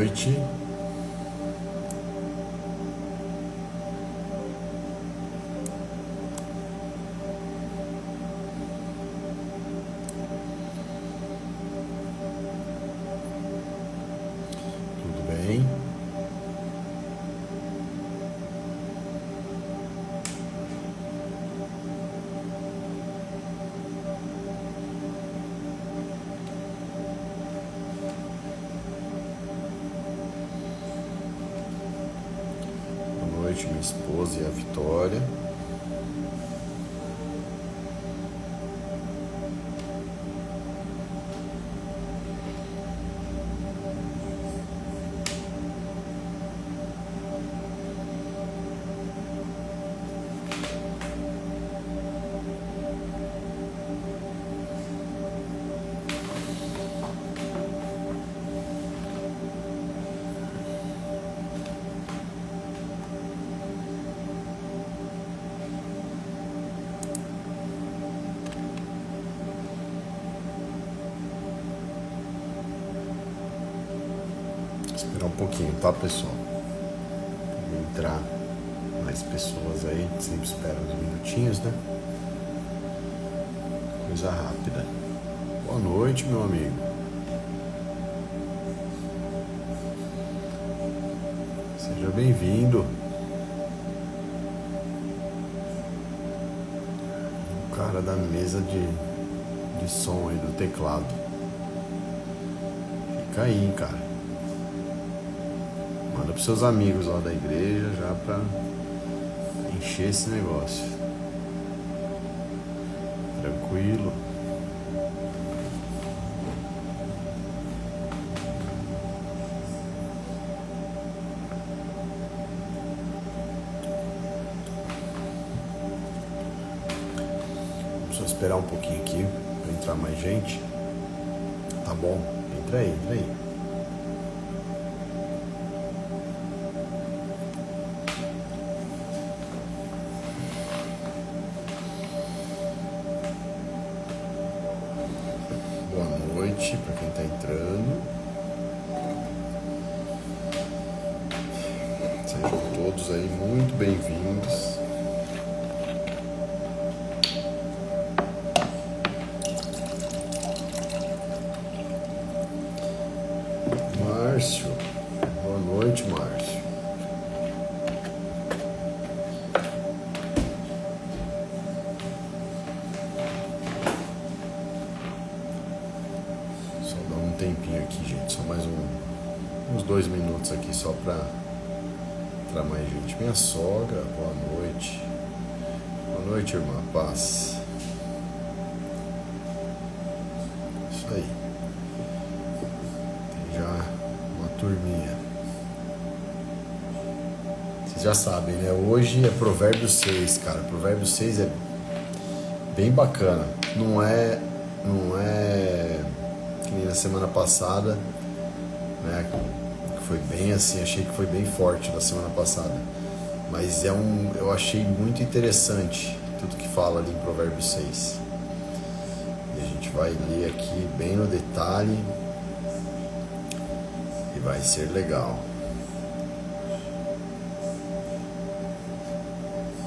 noite. Tudo bem? Boa noite, minha esposa e a Vitória. Esperar um pouquinho, tá, pessoal? Entrar mais pessoas aí, sempre espera uns minutinhos, né? Coisa rápida. Boa noite, meu amigo. Seja bem-vindo. O cara da mesa de som aí do teclado. Fica aí, cara. Manda pros seus amigos lá da igreja já pra encher esse negócio. Tranquilo. Vamos só esperar um pouquinho aqui pra entrar mais gente. Tá bom? Entra aí, entra aí. Para quem está entrando, sejam todos aí muito bem-vindos. Márcio, boa noite, Márcio. Tempinho aqui, gente, só mais uns 2 minutos aqui só pra entrar mais gente. Minha sogra, boa noite. Boa noite, irmã, paz. Isso aí. Tem já uma turminha. Vocês já sabem, né? Hoje é Provérbios 6, cara. Provérbios 6 é bem bacana. Não é que nem na semana passada, né, foi bem assim, achei que foi bem forte na semana passada, mas eu achei muito interessante tudo que fala ali em Provérbios 6, e a gente vai ler aqui bem no detalhe, e vai ser legal.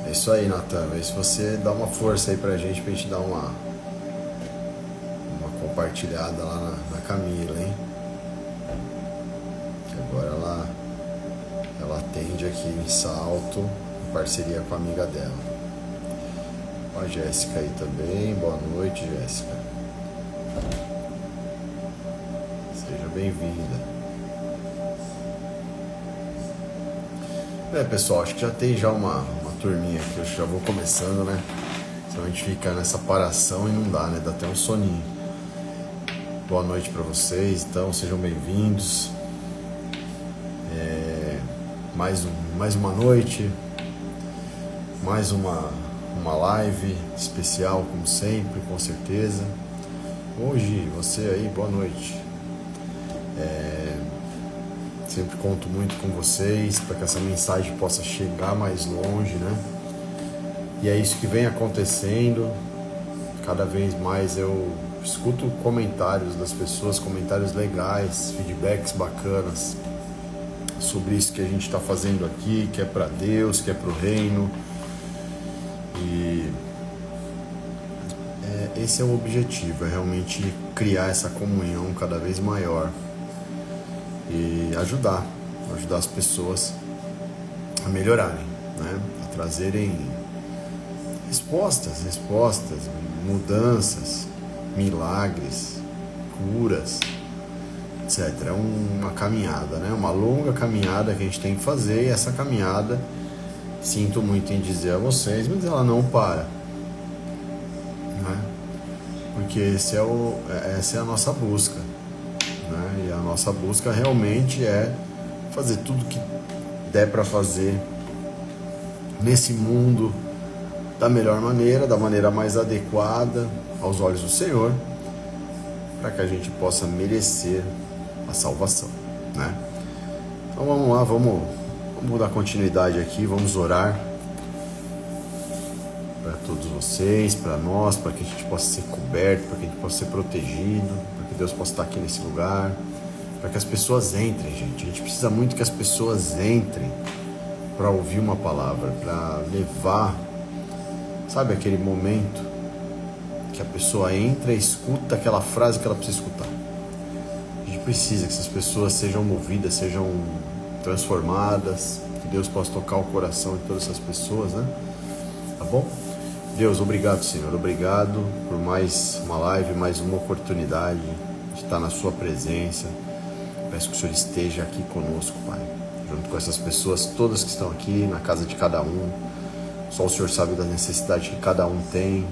É isso aí, Natan, vê se você dá uma força aí pra gente dar uma compartilhada lá na Camila, hein? Que agora ela atende aqui em Salto, em parceria com a amiga dela. A Jéssica aí também, boa noite, Jéssica. Seja bem-vinda. Pessoal, acho que já tem já uma turminha aqui, eu já vou começando, né? Senão a gente fica nessa paração e não dá, né? Dá até um soninho. Boa noite para vocês, então sejam bem-vindos. Mais uma noite, mais uma live especial, como sempre, com certeza. Hoje, você aí, boa noite. Sempre conto muito com vocês para que essa mensagem possa chegar mais longe, né? E é isso que vem acontecendo. Cada vez mais eu escuto comentários das pessoas, comentários legais, feedbacks bacanas. sobre isso que a gente está fazendo aqui, que é para Deus, que é para o reino. E esse é o objetivo, é realmente criar essa comunhão cada vez maior e ajudar as pessoas a melhorarem, né? A trazerem respostas, mudanças, milagres, curas, etc. É uma caminhada, né? Uma longa caminhada que a gente tem que fazer, e essa caminhada, sinto muito em dizer a vocês, mas ela não para, né? Porque essa é a nossa busca, né? E a nossa busca realmente é fazer tudo que der para fazer nesse mundo da melhor maneira, da maneira mais adequada aos olhos do Senhor, para que a gente possa merecer a salvação, né? Então vamos lá, vamos dar continuidade aqui, vamos orar para todos vocês, para nós, para que a gente possa ser coberto, para que a gente possa ser protegido, para que Deus possa estar aqui nesse lugar, para que as pessoas entrem, gente. A gente precisa muito que as pessoas entrem para ouvir uma palavra, para levar, sabe, aquele momento que a pessoa entra e escuta aquela frase que ela precisa escutar. A gente precisa que essas pessoas sejam movidas, sejam transformadas, que Deus possa tocar o coração de todas essas pessoas, né? Tá bom? Deus, obrigado, Senhor, obrigado por mais uma live, mais uma oportunidade de estar na sua presença. Peço que o Senhor esteja aqui conosco, Pai, junto com essas pessoas todas que estão aqui, na casa de cada um. Só o Senhor sabe da necessidade que cada um tem,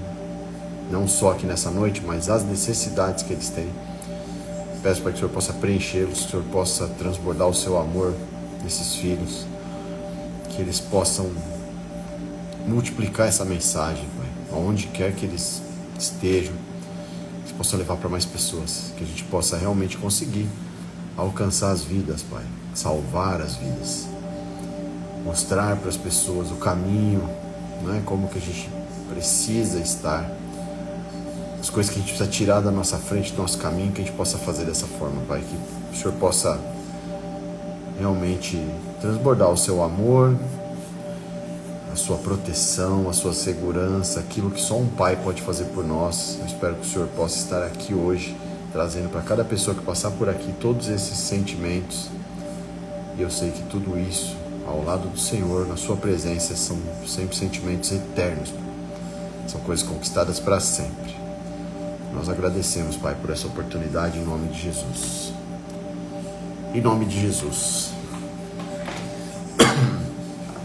não só aqui nessa noite, mas as necessidades que eles têm. Peço para que o Senhor possa preenchê-los, que o Senhor possa transbordar o seu amor nesses filhos, que eles possam multiplicar essa mensagem, Pai, aonde quer que eles estejam, que eles possam levar para mais pessoas, que a gente possa realmente conseguir alcançar as vidas, Pai, salvar as vidas, mostrar para as pessoas o caminho, né, como que a gente precisa estar, as coisas que a gente precisa tirar da nossa frente, do nosso caminho, que a gente possa fazer dessa forma, Pai, que o Senhor possa realmente transbordar o seu amor, a sua proteção, a sua segurança, aquilo que só um Pai pode fazer por nós. Eu espero que o Senhor possa estar aqui hoje, trazendo para cada pessoa que passar por aqui todos esses sentimentos. E eu sei que tudo isso, ao lado do Senhor, na sua presença, são sempre sentimentos eternos. São coisas conquistadas para sempre. Nós agradecemos, Pai, por essa oportunidade, em nome de Jesus. Em nome de Jesus.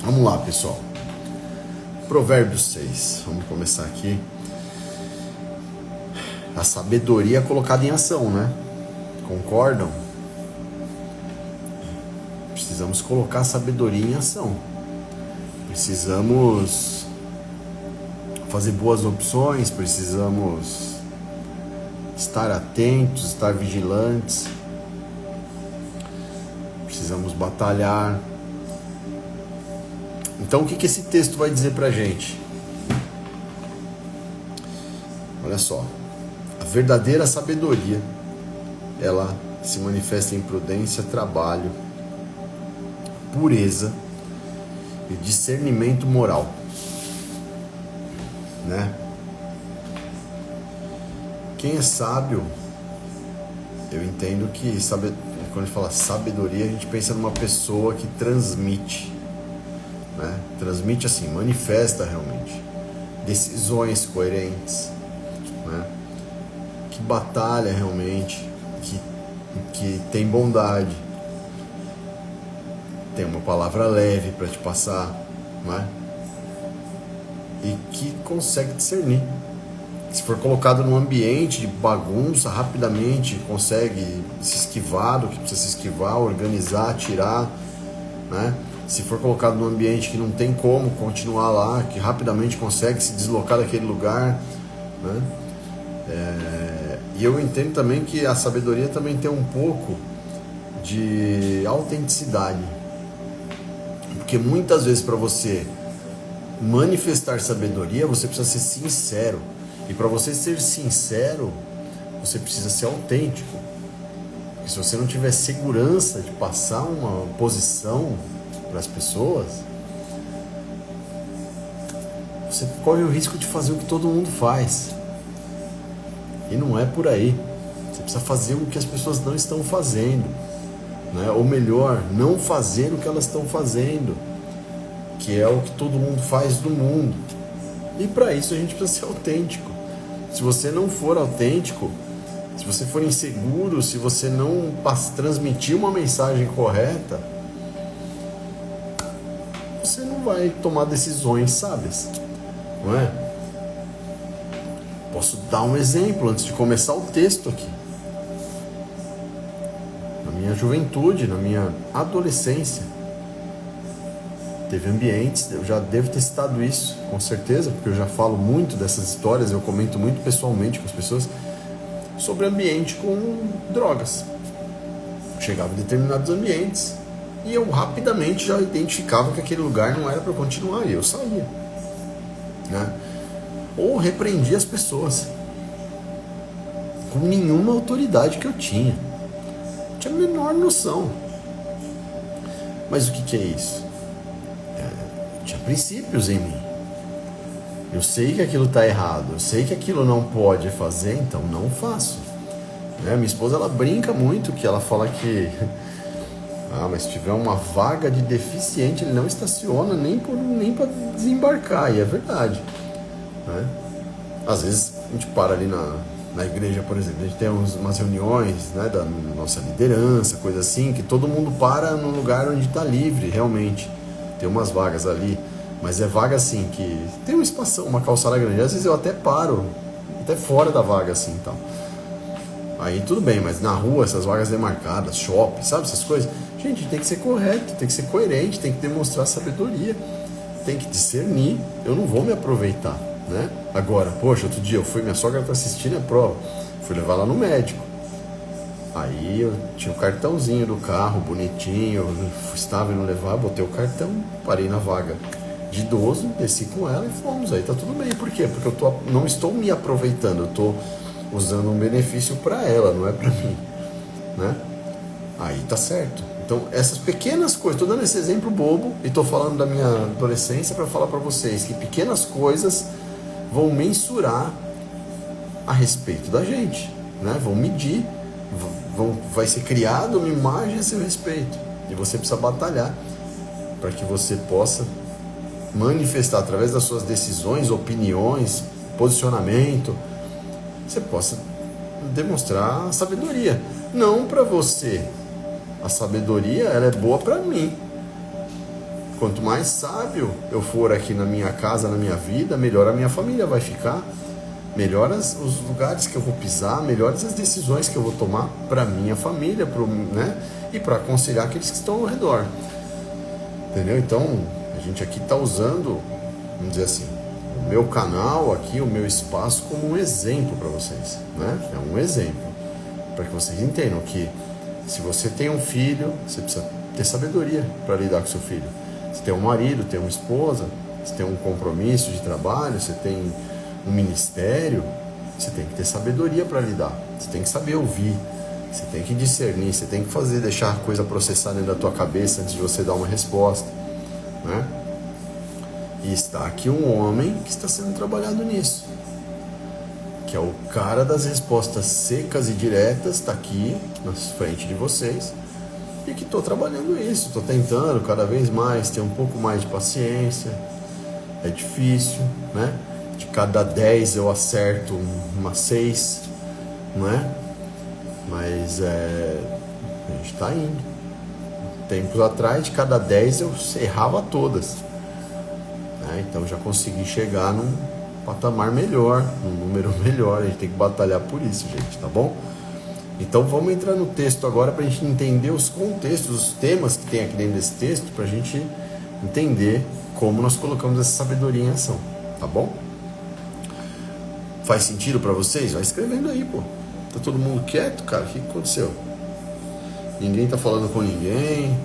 Vamos lá, pessoal. Provérbios 6. Vamos começar aqui. A sabedoria é colocada em ação, né? Concordam? Precisamos colocar a sabedoria em ação. Precisamos fazer boas opções, precisamos estar atentos, estar vigilantes. Precisamos batalhar. Então, o que esse texto vai dizer pra gente? Olha só. A verdadeira sabedoria, ela se manifesta em prudência, trabalho, pureza e discernimento moral, né? Quem é sábio, eu entendo que quando a gente fala sabedoria, a gente pensa numa pessoa que transmite, né? Transmite assim, manifesta realmente decisões coerentes, né? Que batalha realmente, que tem bondade, tem uma palavra leve para te passar, não é? E que consegue discernir. Se for colocado num ambiente de bagunça, rapidamente consegue se esquivar do que precisa se esquivar, organizar, tirar, né? Se for colocado num ambiente que não tem como continuar lá, que rapidamente consegue se deslocar daquele lugar, né? E eu entendo também que a sabedoria também tem um pouco de autenticidade, porque muitas vezes para você manifestar sabedoria você precisa ser sincero, e para você ser sincero você precisa ser autêntico, Porque se você não tiver segurança de passar uma posição para as pessoas, você corre o risco de fazer o que todo mundo faz. E não é por aí. Você precisa fazer o que as pessoas não estão fazendo, né? Ou melhor, não fazer o que elas estão fazendo, que é o que todo mundo faz no mundo. E para isso a gente precisa ser autêntico. Se você não for autêntico, se você for inseguro, se você não transmitir uma mensagem correta, você não vai tomar decisões sábias, não é? Posso dar um exemplo antes de começar o texto aqui. Na minha juventude, na minha adolescência, teve ambientes, eu já devo ter citado isso, com certeza, porque eu já falo muito dessas histórias, eu comento muito pessoalmente com as pessoas, sobre ambiente com drogas. Chegava em determinados ambientes e eu rapidamente já identificava que aquele lugar não era para continuar e eu saía, né? Ou repreendia as pessoas com nenhuma autoridade que eu tinha. Não tinha a menor noção. Mas o que é isso? Tinha princípios em mim. Eu sei que aquilo está errado, eu sei que aquilo não pode fazer, então não faço. Né? Minha esposa, ela brinca muito, que ela fala que mas se tiver uma vaga de deficiente, ele não estaciona nem para desembarcar, e é verdade. Né? Às vezes a gente para ali na igreja, por exemplo, a gente tem umas reuniões, né, da nossa liderança, coisa assim, que todo mundo para no lugar onde está livre, realmente. Tem umas vagas ali, mas é vaga assim, que tem um espação, uma calçada grande. Às vezes eu até paro, até fora da vaga assim, então. Aí tudo bem, mas na rua, essas vagas demarcadas, shopping, sabe, essas coisas, gente, tem que ser correto, tem que ser coerente, tem que demonstrar sabedoria, tem que discernir. Eu não vou me aproveitar, né? Agora, poxa, outro dia minha sogra tá assistindo a prova, fui levar ela no médico. Aí eu tinha o cartãozinho do carro, bonitinho, eu estava indo levar, botei o cartão, parei na vaga de idoso, desci com ela e fomos. Aí tá tudo bem. Por quê? Porque eu não estou me aproveitando, eu estou usando um benefício para ela, não é para mim, né? Aí tá certo. Então essas pequenas coisas, estou dando esse exemplo bobo e estou falando da minha adolescência para falar para vocês que pequenas coisas vão mensurar a respeito da gente, né? Vão medir. Vai ser criada uma imagem a seu respeito e você precisa batalhar para que você possa manifestar através das suas decisões, opiniões, posicionamento, você possa demonstrar a sabedoria. Não para você, a sabedoria ela é boa para mim. Quanto mais sábio eu for aqui na minha casa, na minha vida, melhor a minha família vai ficar. Melhores os lugares que eu vou pisar, melhores as decisões que eu vou tomar para minha família, né? E para aconselhar aqueles que estão ao redor. Entendeu? Então, a gente aqui está usando, vamos dizer assim, o meu canal aqui, o meu espaço como um exemplo para vocês, né? É um exemplo, para que vocês entendam que se você tem um filho, você precisa ter sabedoria para lidar com seu filho. Você tem um marido, tem uma esposa, você tem um compromisso de trabalho, você tem um ministério, você tem que ter sabedoria para lidar, você tem que saber ouvir, você tem que discernir, você tem que deixar a coisa processar dentro da tua cabeça antes de você dar uma resposta, né? E está aqui um homem que está sendo trabalhado nisso, que é o cara das respostas secas e diretas, está aqui na frente de vocês, e que estou trabalhando isso, estou tentando cada vez mais ter um pouco mais de paciência. É difícil, né? De cada 10 eu acerto umas 6, não é? Mas a gente está indo. Tempos atrás, de cada 10 eu errava todas, né? Então já consegui chegar num patamar melhor, num número melhor. A gente tem que batalhar por isso, gente, tá bom? Então vamos entrar no texto agora para a gente entender os contextos, os temas que tem aqui dentro desse texto, para a gente entender como nós colocamos essa sabedoria em ação, tá bom? Faz sentido para vocês? Vai escrevendo aí, pô. Tá todo mundo quieto, cara? O que aconteceu? Ninguém tá falando com ninguém?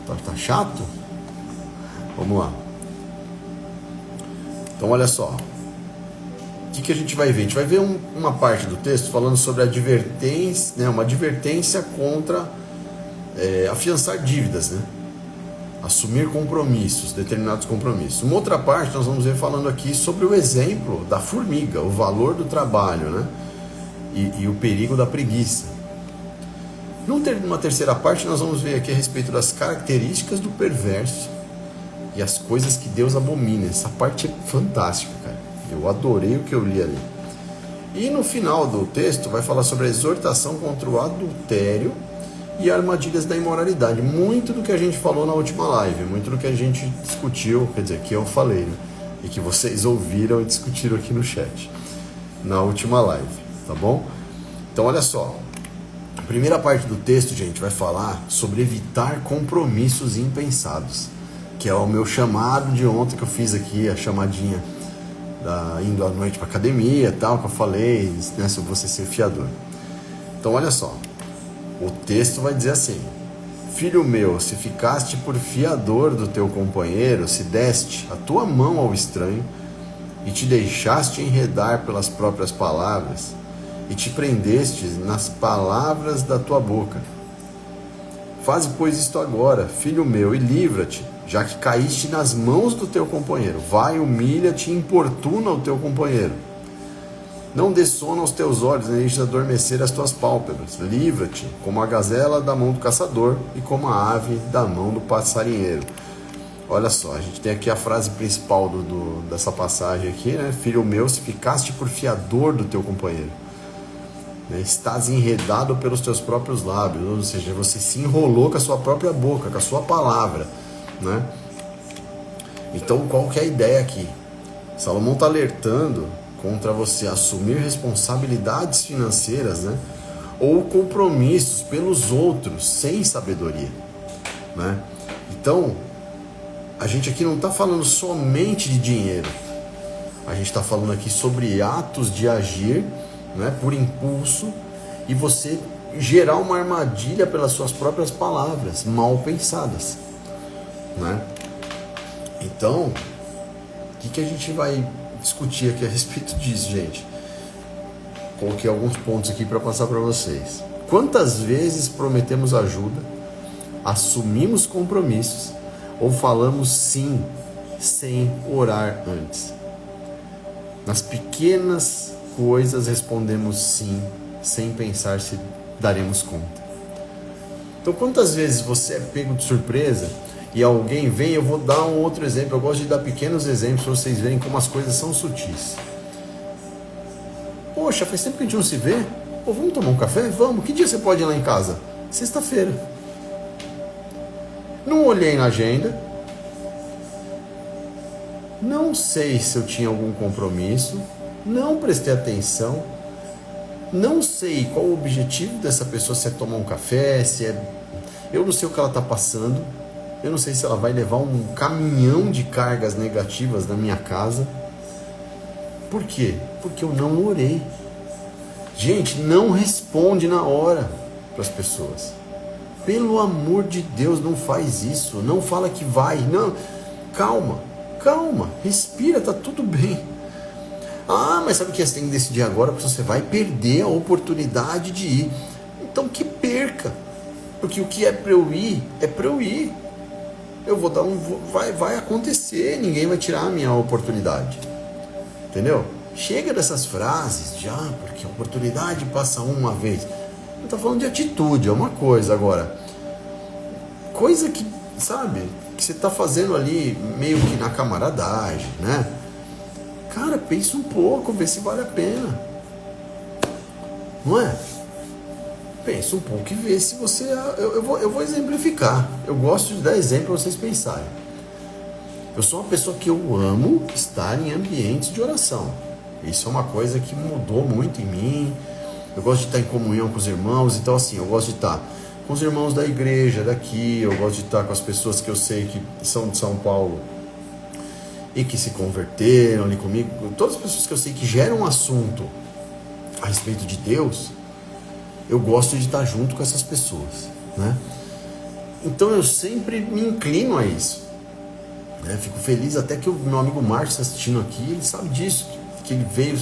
Tá chato? Vamos lá. Então olha só. que a gente vai ver? A gente vai ver uma parte do texto falando sobre advertência, né, uma advertência contra afiançar dívidas, né? Assumir compromissos, determinados compromissos. Uma outra parte nós vamos ver falando aqui sobre o exemplo da formiga, o valor do trabalho, né? E o perigo da preguiça. Numa terceira parte nós vamos ver aqui a respeito das características do perverso e as coisas que Deus abomina. Essa parte é fantástica, cara. Eu adorei o que eu li ali. E no final do texto vai falar sobre a exortação contra o adultério e armadilhas da imoralidade. Muito do que a gente falou na última live, muito do que a gente discutiu, quer dizer, que eu falei, né? E que vocês ouviram e discutiram aqui no chat, na última live, tá bom? Então olha só, a primeira parte do texto, gente, vai falar sobre evitar compromissos impensados, que é o meu chamado de ontem que eu fiz aqui, a chamadinha indo à noite para academia e tal, que eu falei, né, sobre você ser fiador. Então olha só, o texto vai dizer assim: filho meu, se ficaste por fiador do teu companheiro, se deste a tua mão ao estranho e te deixaste enredar pelas próprias palavras e te prendeste nas palavras da tua boca. Faze, pois, isto agora, filho meu, e livra-te, já que caíste nas mãos do teu companheiro. Vai, humilha-te e importuna o teu companheiro. Não dê sono aos teus olhos, nem deixes adormecer as tuas pálpebras. Livra-te, como a gazela da mão do caçador e como a ave da mão do passarinheiro. Olha só, a gente tem aqui a frase principal dessa passagem aqui, né? Filho meu, se ficaste por fiador do teu companheiro, né? Estás enredado pelos teus próprios lábios, ou seja, você se enrolou com a sua própria boca, com a sua palavra, né? Então, qual que é a ideia aqui? Salomão está alertando contra você assumir responsabilidades financeiras, né? Ou compromissos pelos outros sem sabedoria, né? Então, a gente aqui não está falando somente de dinheiro. A gente está falando aqui sobre atos de agir, né, por impulso, e você gerar uma armadilha pelas suas próprias palavras mal pensadas, né? Então, o que a gente vai discutir aqui a respeito disso, gente? Coloquei alguns pontos aqui para passar para vocês. Quantas vezes prometemos ajuda, assumimos compromissos ou falamos sim sem orar antes? Nas pequenas coisas respondemos sim sem pensar se daremos conta. Então, quantas vezes você é pego de surpresa e alguém vem? Eu vou dar um outro exemplo. Eu gosto de dar pequenos exemplos para vocês verem como as coisas são sutis. Poxa, faz tempo que a gente não se vê. Pô, vamos tomar um café? Vamos. Que dia você pode ir lá em casa? Sexta-feira. Não olhei na agenda. Não sei se eu tinha algum compromisso. Não prestei atenção. Não sei qual o objetivo dessa pessoa, se é tomar um café, se é... Eu não sei o que ela está passando. Eu não sei se ela vai levar um caminhão de cargas negativas na minha casa. Por quê? Porque eu não orei. Gente, não responde na hora para as pessoas. Pelo amor de Deus, não faz isso. Não fala que vai. Não. Calma, calma. Respira, tá tudo bem. Ah, mas sabe o que você tem que decidir agora? Porque você vai perder a oportunidade de ir. Então que perca. Porque o que é para eu ir, é para eu ir. Eu vou dar vai acontecer, ninguém vai tirar a minha oportunidade. Entendeu? Chega dessas frases de porque a oportunidade passa uma vez. Eu tô falando de atitude, é uma coisa. Agora, coisa que, sabe, que você tá fazendo ali meio que na camaradagem, né? Cara, pensa um pouco, vê se vale a pena. Não é? Pensa um pouco e vê se você... Eu vou exemplificar. Eu gosto de dar exemplo para vocês pensarem. Eu sou uma pessoa que eu amo estar em ambientes de oração. Isso é uma coisa que mudou muito em mim. Eu gosto de estar em comunhão com os irmãos. Então, assim, eu gosto de estar com os irmãos da igreja daqui. Eu gosto de estar com as pessoas que eu sei que são de São Paulo e que se converteram ali comigo. Todas as pessoas que eu sei que geram um assunto a respeito de Deus, eu gosto de estar junto com essas pessoas, né? Então eu sempre me inclino a isso, né? Fico feliz até que o meu amigo Márcio está assistindo aqui, ele sabe disso, que ele veio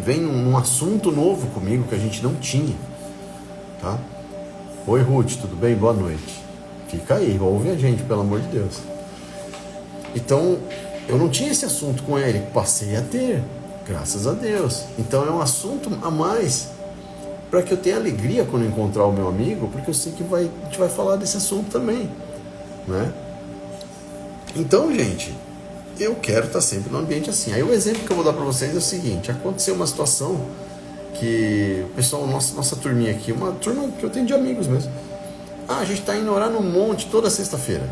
vem num assunto novo comigo que a gente não tinha, tá? Oi, Ruth, tudo bem? Boa noite. Fica aí, ouve a gente, pelo amor de Deus. Então, eu não tinha esse assunto com ele, passei a ter, graças a Deus. Então é um assunto a mais para que eu tenha alegria quando eu encontrar o meu amigo, porque eu sei que a gente vai falar desse assunto também, né? Então, gente, eu quero estar sempre num ambiente assim. Aí o exemplo que eu vou dar para vocês é o seguinte: aconteceu uma situação que o pessoal, nossa turminha aqui, uma turma que eu tenho de amigos mesmo, a gente tá indo orar no monte toda sexta-feira.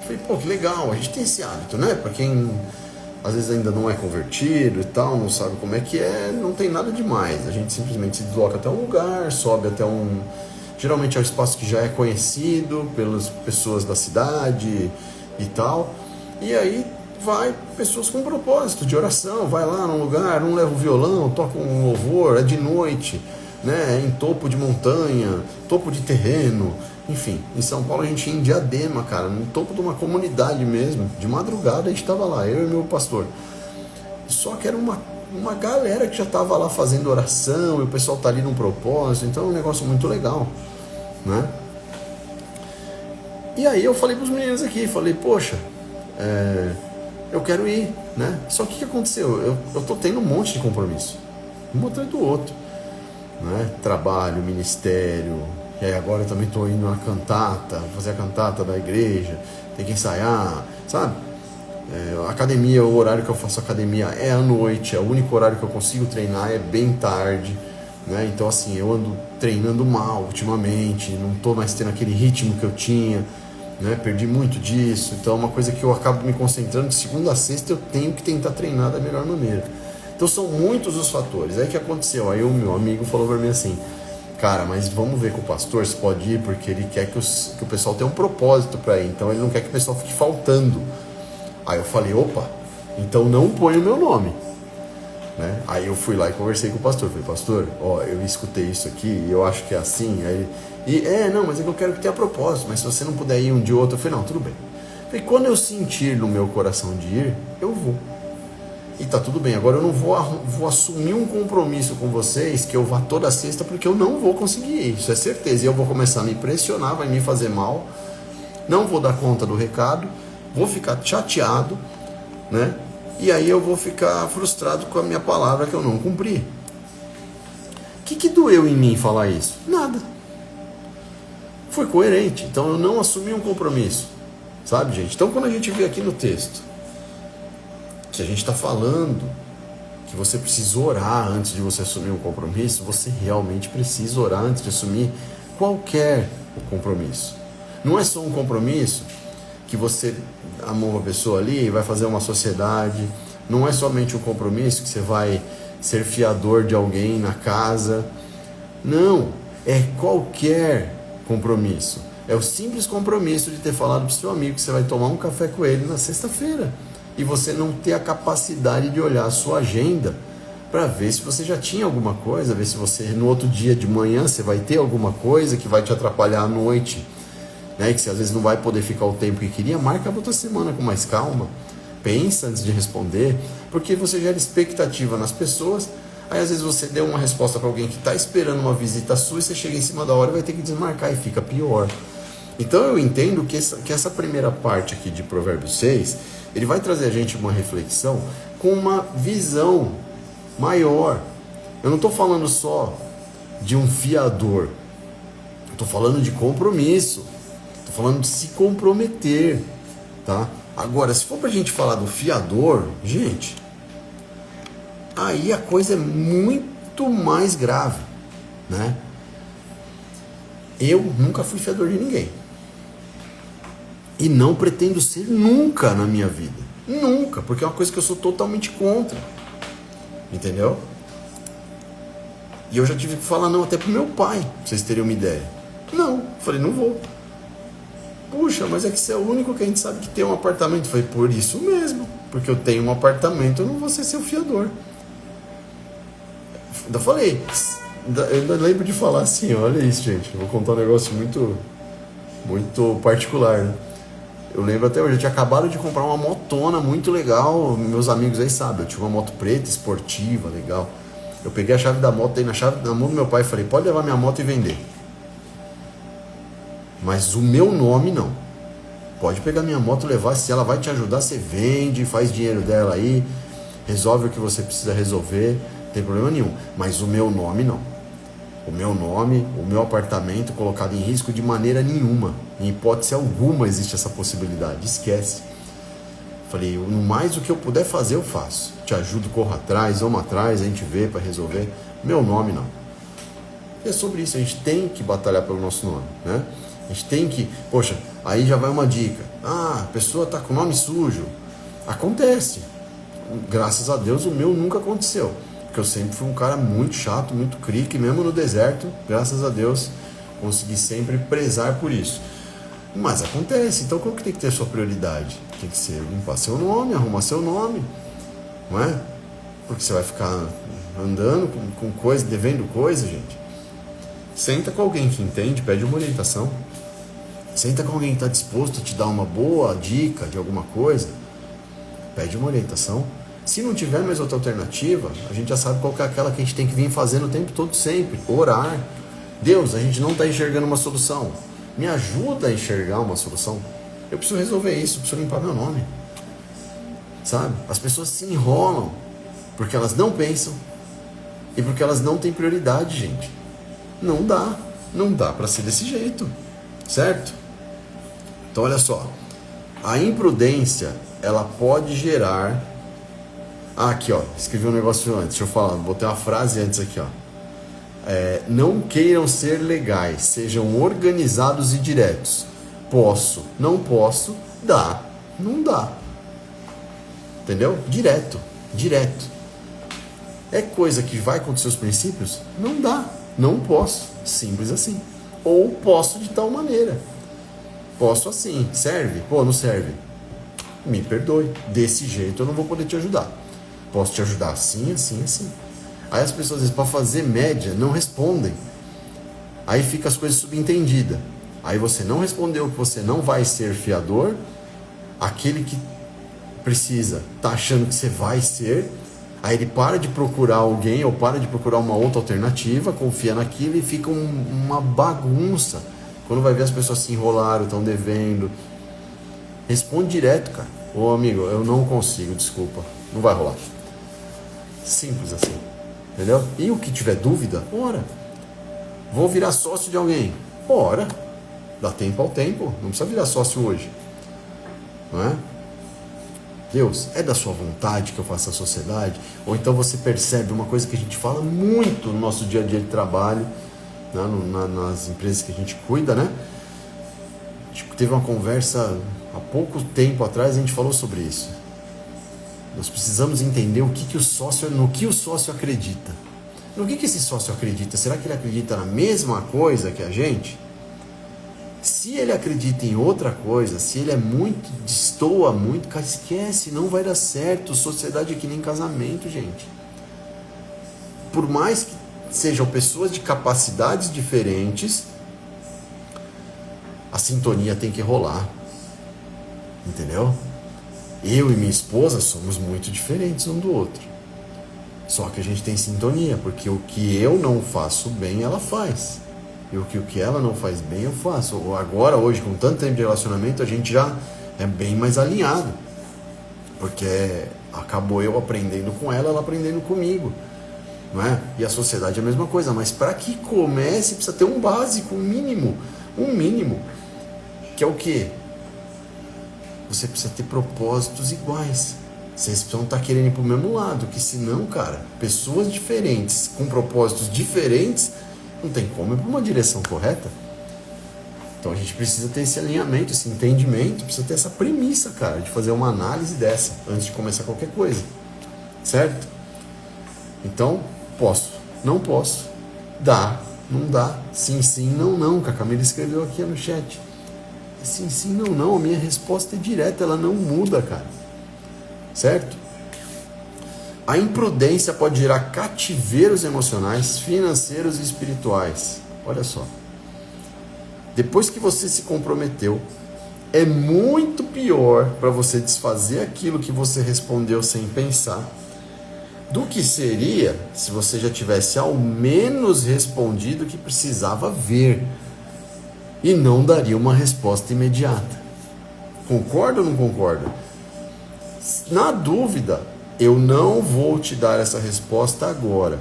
Falei, pô, que legal, a gente tem esse hábito, né? Pra quem às vezes ainda não é convertido e tal, não sabe como é que é, não tem nada demais. A gente simplesmente se desloca até um lugar, sobe até geralmente é um espaço que já é conhecido pelas pessoas da cidade e tal. E aí vai pessoas com propósito de oração, vai lá num lugar, um leva o violão, toca um louvor, é de noite, né? É em topo de montanha, topo de terreno. Enfim, em São Paulo a gente ia em Diadema, cara, no topo de uma comunidade mesmo. De madrugada a gente estava lá, eu e meu pastor. Só que era uma galera que já estava lá fazendo oração, e o pessoal tá ali num propósito, então é um negócio muito legal, né? E aí eu falei pros meninos aqui, falei, poxa, eu quero ir, né? Só que o que aconteceu? Eu tô tendo um monte de compromisso, um atrás do outro, né? Trabalho, ministério. E aí agora eu também estou indo na cantata, fazer a cantata da igreja, tem que ensaiar, sabe? Academia, o horário que eu faço academia é à noite, é o único horário que eu consigo treinar, é bem tarde, né? Então assim, eu ando treinando mal ultimamente, não estou mais tendo aquele ritmo que eu tinha, né? Perdi muito disso, então é uma coisa que eu acabo me concentrando, de segunda a sexta eu tenho que tentar treinar da melhor maneira. Então são muitos os fatores. Aí o que aconteceu? Aí o meu amigo falou para mim assim, cara, mas vamos ver com o pastor se pode ir, porque ele quer que o pessoal tenha um propósito para ir, então ele não quer que o pessoal fique faltando. Aí eu falei, opa, então não põe o meu nome, né? Aí eu fui lá e conversei com o pastor, falei, pastor, ó, eu escutei isso aqui e eu acho que é assim. Aí não, mas é que eu quero que tenha propósito, mas se você não puder ir um de outro, eu falei, não, tudo bem. Falei, quando eu sentir no meu coração de ir, eu vou. E tá tudo bem, agora eu não vou assumir um compromisso com vocês que eu vá toda sexta, porque eu não vou conseguir ir, isso é certeza. E eu vou começar a me pressionar, vai me fazer mal, não vou dar conta do recado, vou ficar chateado, né? E aí eu vou ficar frustrado com a minha palavra que eu não cumpri. O que doeu em mim falar isso? Nada. Foi coerente, então eu não assumi um compromisso, sabe, gente? Então quando a gente vê aqui no texto que a gente está falando que você precisa orar antes de você assumir um compromisso, você realmente precisa orar antes de assumir qualquer compromisso. Não é só um compromisso que você amou uma pessoa ali e vai fazer uma sociedade, não é somente um compromisso que você vai ser fiador de alguém na casa, não, é qualquer compromisso. É o simples compromisso de ter falado para o seu amigo que você vai tomar um café com ele na sexta-feira. E você não ter a capacidade de olhar a sua agenda para ver se você já tinha alguma coisa, ver se você no outro dia de manhã você vai ter alguma coisa que vai te atrapalhar à noite, né? E que você às vezes não vai poder ficar o tempo que queria. Marca a outra semana com mais calma, pensa antes de responder, porque você gera expectativa nas pessoas. Aí às vezes você deu uma resposta para alguém que está esperando uma visita sua e você chega em cima da hora e vai ter que desmarcar e fica pior. Então eu entendo que essa primeira parte aqui de Provérbios 6, ele vai trazer a gente uma reflexão com uma visão maior. Eu não estou falando só de um fiador, estou falando de compromisso, estou falando de se comprometer, tá? Agora, se for para a gente falar do fiador, gente, aí a coisa é muito mais grave, né? Eu nunca fui fiador de ninguém. E não pretendo ser nunca na minha vida. Nunca, porque é uma coisa que eu sou totalmente contra. Entendeu? E eu já tive que falar não até pro meu pai, pra vocês terem uma ideia. Não, falei, não vou. Puxa, mas é que você é o único que a gente sabe que tem um apartamento. Falei, por isso mesmo, porque eu tenho um apartamento, eu não vou ser seu fiador. Ainda falei, eu ainda lembro de falar assim, olha isso, gente, eu vou contar um negócio muito particular, né? Eu lembro até hoje, eu tinha acabado de comprar uma motona muito legal, meus amigos aí sabem, eu tinha uma moto preta, esportiva, legal. Eu peguei a chave da moto, dei na mão do meu pai e falei, pode levar minha moto e vender. Mas o meu nome não. Pode pegar minha moto e levar, se ela vai te ajudar, você vende, faz dinheiro dela aí, resolve o que você precisa resolver, não tem problema nenhum. Mas o meu nome não. O meu nome, o meu apartamento colocado em risco de maneira nenhuma. Em hipótese alguma existe essa possibilidade. Esquece. Falei, no mais o que eu puder fazer eu faço. Te ajudo, corro atrás, vamos atrás, a gente vê para resolver. Meu nome não. E é sobre isso, a gente tem que batalhar pelo nosso nome, né? A gente tem que, poxa, aí já vai uma dica. Ah, a pessoa tá com o nome sujo. Acontece. Graças a Deus o meu nunca aconteceu. Porque eu sempre fui um cara muito chato, muito crique, mesmo no deserto, graças a Deus, consegui sempre prezar por isso. Mas acontece, então qual que tem que ter a sua prioridade? Tem que ser limpar seu nome, arrumar seu nome, não é? Porque você vai ficar andando com coisa, devendo coisa, gente. Senta com alguém que entende, pede uma orientação. Senta com alguém que está disposto a te dar uma boa dica de alguma coisa, pede uma orientação. Se não tiver mais outra alternativa, a gente já sabe qual que é aquela que a gente tem que vir fazendo o tempo todo sempre. Orar. Deus, a gente não está enxergando uma solução. Me ajuda a enxergar uma solução. Eu preciso resolver isso, eu preciso limpar meu nome. Sabe? As pessoas se enrolam porque elas não pensam e porque elas não têm prioridade, gente. Não dá. Não dá para ser desse jeito. Certo? Então olha só. A imprudência, ela pode gerar... aqui, ó, escrevi um negócio antes, deixa eu falar, botei uma frase antes aqui, ó. Não queiram ser legais, sejam organizados e diretos. Posso, não posso, dá, não dá. Entendeu? Direto. É coisa que vai contra os seus princípios? Não dá, não posso, simples assim. Ou posso de tal maneira. Posso assim, serve? Pô, não serve. Me perdoe, desse jeito eu não vou poder te ajudar. Posso te ajudar assim, assim, assim. Aí as pessoas, às vezes, para fazer média, não respondem. Aí fica as coisas subentendidas. Aí você não respondeu que você não vai ser fiador. Aquele que precisa tá achando que você vai ser. Aí ele para de procurar alguém ou para de procurar uma outra alternativa, confia naquilo e fica uma bagunça. Quando vai ver, as pessoas se enrolaram, estão devendo. Responde direto, cara. Ô amigo, eu não consigo, desculpa. Não vai rolar. Simples assim. Entendeu? E o que tiver dúvida, ora. Vou virar sócio de alguém. Ora. Dá tempo ao tempo. Não precisa virar sócio hoje. Não é? Deus, é da sua vontade que eu faça a sociedade? Ou então você percebe uma coisa que a gente fala muito no nosso dia a dia de trabalho, né? Nas empresas que a gente cuida, né? A gente teve uma conversa há pouco tempo atrás, a gente falou sobre isso. Nós precisamos entender no que o sócio acredita. No que esse sócio acredita? Será que ele acredita na mesma coisa que a gente? Se ele acredita em outra coisa, se ele destoa muito, cara, esquece, não vai dar certo. Sociedade é que nem casamento, gente. Por mais que sejam pessoas de capacidades diferentes, a sintonia tem que rolar. Entendeu? Eu e minha esposa somos muito diferentes um do outro. Só que a gente tem sintonia, porque o que eu não faço bem, ela faz. E o que ela não faz bem, eu faço. Agora, hoje, com tanto tempo de relacionamento, a gente já é bem mais alinhado. Porque acabou eu aprendendo com ela, ela aprendendo comigo. Não é? E a sociedade é a mesma coisa. Mas para que comece, precisa ter um básico, um mínimo. Um mínimo. Que é o quê? Você precisa ter propósitos iguais. Vocês precisam estar querendo ir para o mesmo lado. Que senão, cara, pessoas diferentes, com propósitos diferentes, não tem como ir para uma direção correta. Então a gente precisa ter esse alinhamento, esse entendimento, precisa ter essa premissa, cara, de fazer uma análise dessa antes de começar qualquer coisa. Certo? Então, posso, não posso, dá, não dá, sim, sim, não, não, que a Camila escreveu aqui no chat. Sim, sim, não, não, a minha resposta é direta, ela não muda, cara. Certo? A imprudência pode gerar cativeiros emocionais, financeiros e espirituais. Olha só. Depois que você se comprometeu, é muito pior para você desfazer aquilo que você respondeu sem pensar. do que seria se você já tivesse ao menos respondido o que precisava ver e não daria uma resposta imediata. Concorda ou não concorda? Na dúvida, eu não vou te dar essa resposta agora.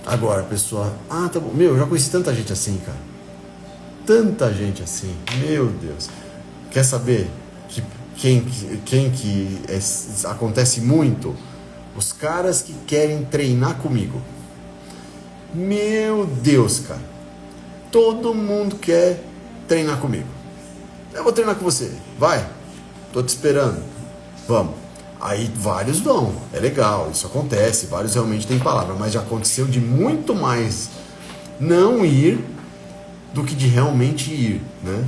Agora, pessoa, tá bom. Meu, eu já conheci tanta gente assim, cara. Tanta gente assim, meu Deus. Quer saber quem que acontece muito? Os caras que querem treinar comigo. Meu Deus, cara. Todo mundo quer treinar comigo. Eu vou treinar com você. Vai. Tô te esperando. Vamos. Aí vários vão. É legal, isso acontece. Vários realmente têm palavra. Mas já aconteceu de muito mais não ir do que de realmente ir, né?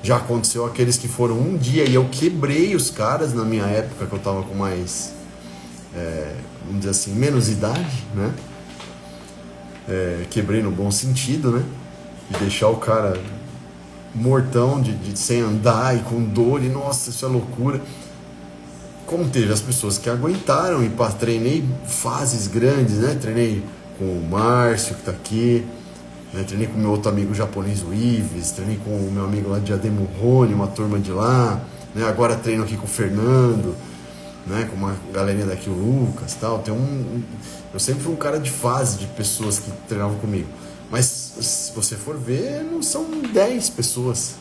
Já aconteceu aqueles que foram um dia e eu quebrei os caras na minha época, que eu tava com mais, vamos dizer assim, menos idade, né? Quebrei no bom sentido, né? E deixar o cara mortão, de sem andar e com dor, e nossa, isso é loucura. Como teve as pessoas que aguentaram, e treinei fases grandes, né? Treinei com o Márcio, que tá aqui, né? Treinei com o meu outro amigo japonês, o Ives, treinei com o meu amigo lá de Diadema, o Rony, uma turma de lá, né? Agora treino aqui com o Fernando, né? Com uma galerinha daqui, o Lucas, tal. Eu sempre fui um cara de fase de pessoas que treinavam comigo. Mas se você for ver, não são 10 pessoas.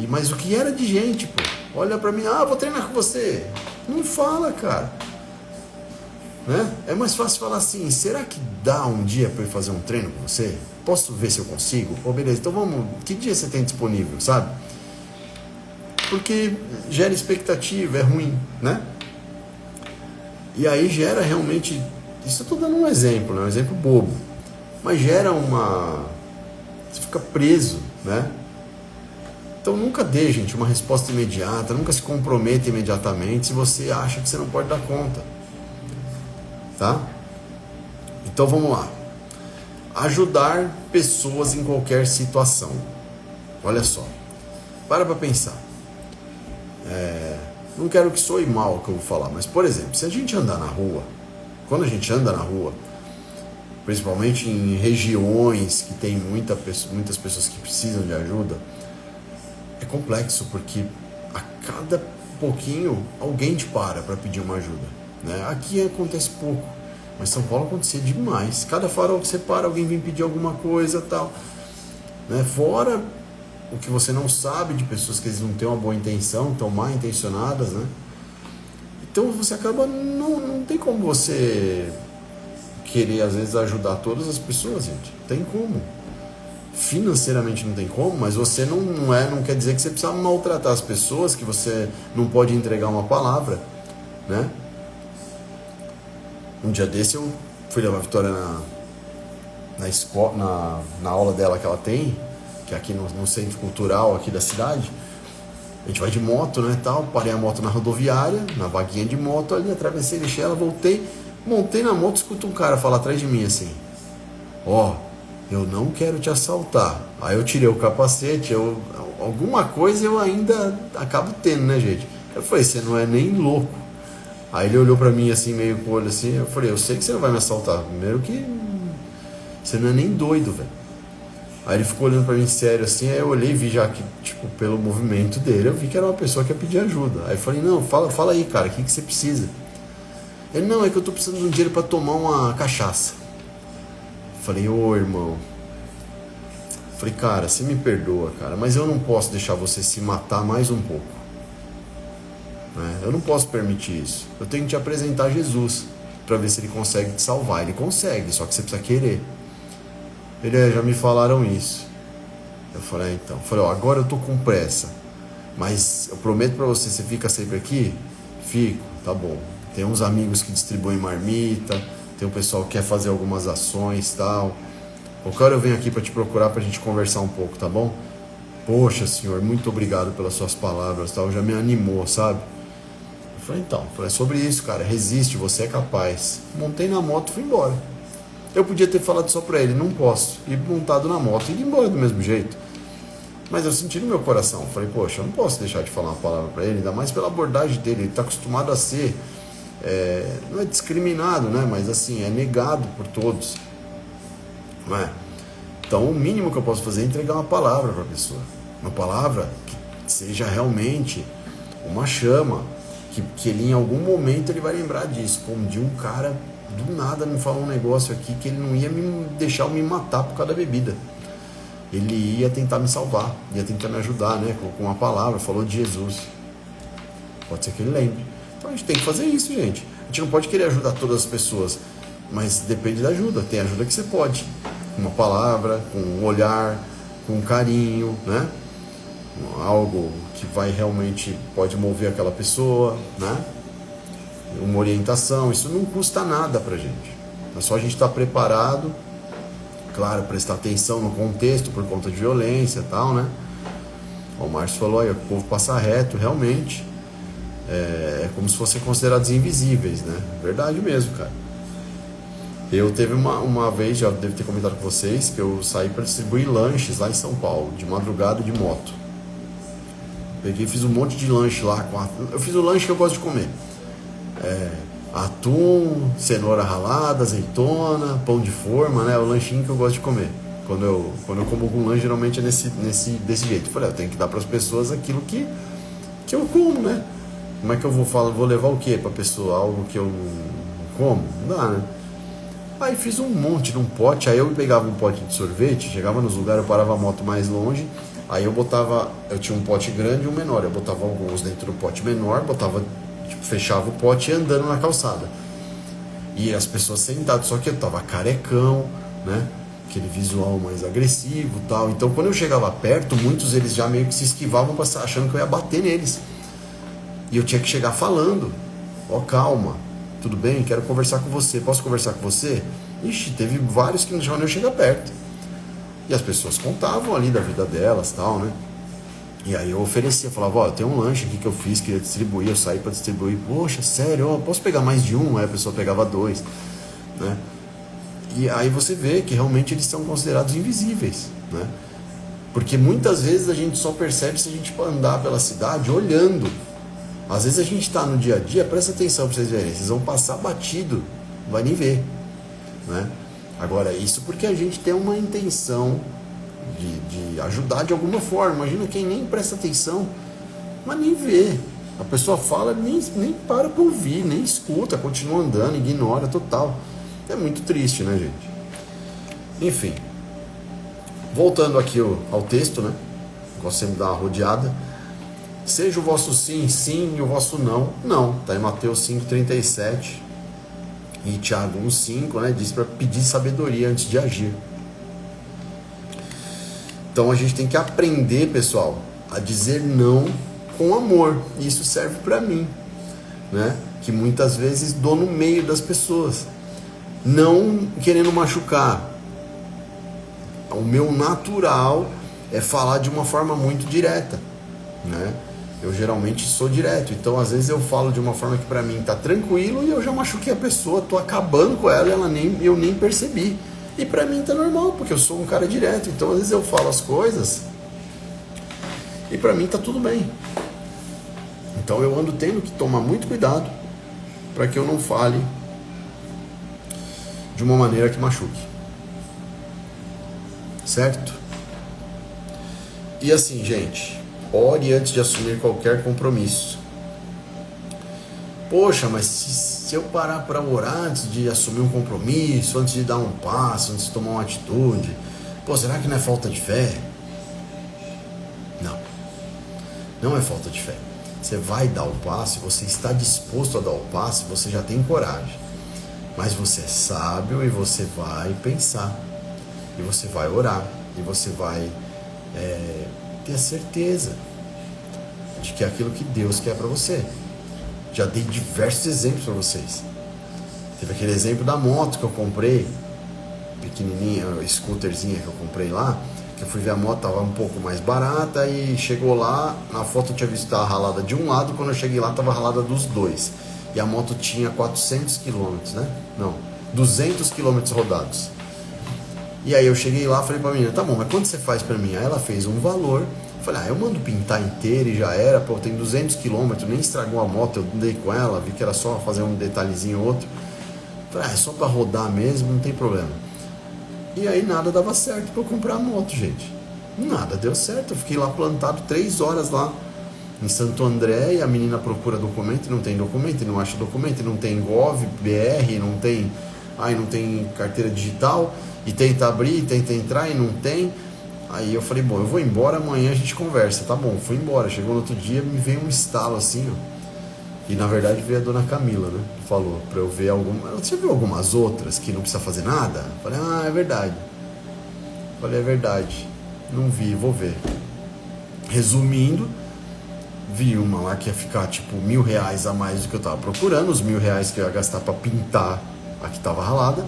Mas o que era de gente, pô? Olha pra mim, vou treinar com você. Não fala, cara. Né? É mais fácil falar assim, será que dá um dia pra eu fazer um treino com você? Posso ver se eu consigo? Beleza, então vamos, que dia você tem disponível, sabe? Porque gera expectativa, é ruim, né? E aí gera realmente, isso eu tô dando um exemplo, né? Um exemplo bobo. Mas gera você fica preso, né? Então nunca dê, gente, uma resposta imediata, nunca se comprometa imediatamente se você acha que você não pode dar conta. Tá? Então vamos lá. Ajudar pessoas em qualquer situação. Olha só. Para pensar. Não quero que soe mal o que eu vou falar, mas por exemplo, se a gente andar na rua, quando a gente anda na rua, principalmente em regiões que tem muitas pessoas que precisam de ajuda, é complexo, porque a cada pouquinho alguém te para pedir uma ajuda, né? Aqui acontece pouco, mas São Paulo acontecia demais. Cada farol que você para, alguém vem pedir alguma coisa, tal, né? Fora o que você não sabe de pessoas que eles não têm uma boa intenção, estão mal intencionadas, né? Então você acaba, não tem como você querer às vezes ajudar todas as pessoas, gente. Tem como. Financeiramente não tem como, mas você não quer dizer que você precisa maltratar as pessoas, que você não pode entregar uma palavra, né? Um dia desse eu fui levar a Vitória na escola, na aula dela que ela tem, que é aqui no centro cultural aqui da cidade. A gente vai de moto, né, tal, parei a moto na rodoviária, na vaguinha de moto ali, atravessei, deixei ela, voltei, montei na moto, escuto um cara falar atrás de mim assim, eu não quero te assaltar. Aí eu tirei o capacete, alguma coisa eu ainda acabo tendo, né, gente? Eu falei, você não é nem louco. Aí ele olhou pra mim assim, meio com o olho assim, eu falei, eu sei que você não vai me assaltar. Primeiro que você não é nem doido, velho. Aí ele ficou olhando pra mim sério assim, aí eu olhei e vi já que, tipo, pelo movimento dele, eu vi que era uma pessoa que ia pedir ajuda. Aí eu falei, não, fala aí, cara, o que você precisa? Ele, não, é que eu tô precisando de um dinheiro pra tomar uma cachaça. Falei, irmão. Falei, cara, você me perdoa, cara, mas eu não posso deixar você se matar mais um pouco, né? Eu não posso permitir isso. Eu tenho que te apresentar Jesus pra ver se ele consegue te salvar. Ele consegue, só que você precisa querer. Ele, já me falaram isso. Eu falei, então. Falei, agora eu tô com pressa, mas eu prometo pra você, você fica sempre aqui? Fico, tá bom. Tem uns amigos que distribuem marmita, tem um pessoal que quer fazer algumas ações e tal. Qualquer hora eu venho aqui para te procurar pra gente conversar um pouco, tá bom? Poxa, senhor, muito obrigado pelas suas palavras, tal. Já me animou, sabe? Eu falei, então, é sobre isso, cara. Resiste, você é capaz. Montei na moto e fui embora. Eu podia ter falado só pra ele, não posso. Ir montado na moto e ir embora do mesmo jeito. Mas eu senti no meu coração, falei, poxa, eu não posso deixar de falar uma palavra para ele, ainda mais pela abordagem dele, ele está acostumado a ser, não é discriminado, né? Mas assim, é negado por todos, não é? Então o mínimo que eu posso fazer é entregar uma palavra para a pessoa, uma palavra que seja realmente uma chama, que ele em algum momento ele vai lembrar disso. Pô, um dia um cara do nada me falou um negócio aqui que ele não ia me deixar eu me matar por causa da bebida. Ele ia tentar me salvar, ia tentar me ajudar, né? Com uma palavra, falou de Jesus. Pode ser que ele lembre. Então a gente tem que fazer isso, gente. A gente não pode querer ajudar todas as pessoas, mas depende da ajuda. Tem ajuda que você pode. Com uma palavra, com um olhar, com um carinho, né? Algo que vai realmente, pode mover aquela pessoa, né? Uma orientação, isso não custa nada pra gente. É só a gente estar preparado, claro, prestar atenção no contexto por conta de violência e tal, né? O Márcio falou aí, o povo passa reto, realmente. É como se fossem considerados invisíveis, né? Verdade mesmo, cara. Eu teve uma vez, já devo ter comentado com vocês, que eu saí para distribuir lanches lá em São Paulo, de madrugada de moto. Peguei e fiz um monte de lanche lá. Eu fiz o lanche que eu gosto de comer. Atum, cenoura ralada, azeitona, pão de forma, né? O lanchinho que eu gosto de comer. Quando eu como algum lanche, geralmente é desse jeito. Eu falei, eu tenho que dar para as pessoas aquilo que eu como, né? Como é que eu vou falar? Vou levar o quê para a pessoa? Algo que eu não como? Não dá, né? Aí fiz um monte num pote. Aí eu pegava um pote de sorvete, chegava nos lugares, eu parava a moto mais longe. Aí eu tinha um pote grande e um menor. Eu botava alguns dentro do pote menor, fechava o pote e ia andando na calçada. E as pessoas sentadas, só que eu tava carecão, né? Aquele visual mais agressivo e tal. Então quando eu chegava perto, muitos eles já meio que se esquivavam, achando que eu ia bater neles. E eu tinha que chegar falando, calma, tudo bem? Quero conversar com você, posso conversar com você? Ixi, teve vários que não deixavam nem eu chegar perto. E as pessoas contavam ali da vida delas e tal, né? E aí eu oferecia, falava, eu tenho um lanche aqui que eu fiz, queria distribuir, eu saí para distribuir. Poxa, sério, posso pegar mais de um? Aí a pessoa pegava 2, né? E aí você vê que realmente eles são considerados invisíveis, né? Porque muitas vezes a gente só percebe se a gente andar pela cidade olhando. Às vezes a gente está no dia a dia, presta atenção para vocês verem, vocês vão passar batido, não vai nem ver, né? Agora, isso porque a gente tem uma intenção de ajudar de alguma forma. Imagina quem nem presta atenção, mas nem vê. A pessoa fala, nem para ouvir, nem escuta, continua andando, ignora total. É muito triste, né, gente? Enfim, voltando aqui ao texto, né? Gosto sempre de dar uma rodeada. Seja o vosso sim, sim, e o vosso não, não. Está em Mateus 5,37 e Tiago 1,5, né? Diz para pedir sabedoria antes de agir. Então a gente tem que aprender, pessoal, a dizer não com amor. E isso serve para mim, né? Que muitas vezes dou no meio das pessoas, não querendo machucar. O meu natural é falar de uma forma muito direta, né? Eu geralmente sou direto, então às vezes eu falo de uma forma que pra mim tá tranquilo e eu já machuquei a pessoa, tô acabando com ela e eu nem percebi. E pra mim tá normal, porque eu sou um cara direto, então às vezes eu falo as coisas e pra mim tá tudo bem. Então eu ando tendo que tomar muito cuidado para que eu não fale de uma maneira que machuque. Certo? E assim, gente, ore antes de assumir qualquer compromisso. Poxa, mas se eu parar para orar antes de assumir um compromisso, antes de dar um passo, antes de tomar uma atitude, será que não é falta de fé? Não, não é falta de fé. Você vai dar o passo, você está disposto a dar o passo, você já tem coragem. Mas você é sábio e você vai pensar, e você vai orar, e você vai ter a certeza de que é aquilo que Deus quer para você. Já dei diversos exemplos para vocês. Teve aquele exemplo da moto que eu comprei, pequenininha, scooterzinha que eu comprei lá, que eu fui ver a moto, tava um pouco mais barata, e chegou lá, na foto eu tinha visto que tava ralada de um lado, quando eu cheguei lá tava ralada dos dois. E a moto tinha 400 km, né? Não, 200 km rodados. E aí eu cheguei lá, falei pra menina, tá bom, mas quanto você faz pra mim? Aí ela fez um valor, falei, eu mando pintar inteira e já era, pô, tem 200 km, nem estragou a moto, eu andei com ela, vi que era só fazer um detalhezinho ou outro. Falei, é só pra rodar mesmo, não tem problema. E aí nada dava certo pra eu comprar a moto, gente. Nada deu certo, eu fiquei lá plantado 3 horas lá em Santo André e a menina procura documento e não tem documento, e não acha documento, e não tem Gov, BR, não tem carteira digital, e tenta abrir, tenta entrar e não tem. Aí eu falei, bom, eu vou embora, amanhã a gente conversa, tá bom, fui embora. Chegou no outro dia, me veio um estalo assim, ó. E na verdade veio a dona Camila, né? Falou pra eu ver alguma. Você viu algumas outras que não precisa fazer nada? Eu falei, é verdade. Eu falei, é verdade. Não vi, vou ver. Resumindo, vi uma lá que ia ficar tipo R$1.000 a mais do que eu tava procurando, os R$1.000 que eu ia gastar pra pintar a que tava ralada.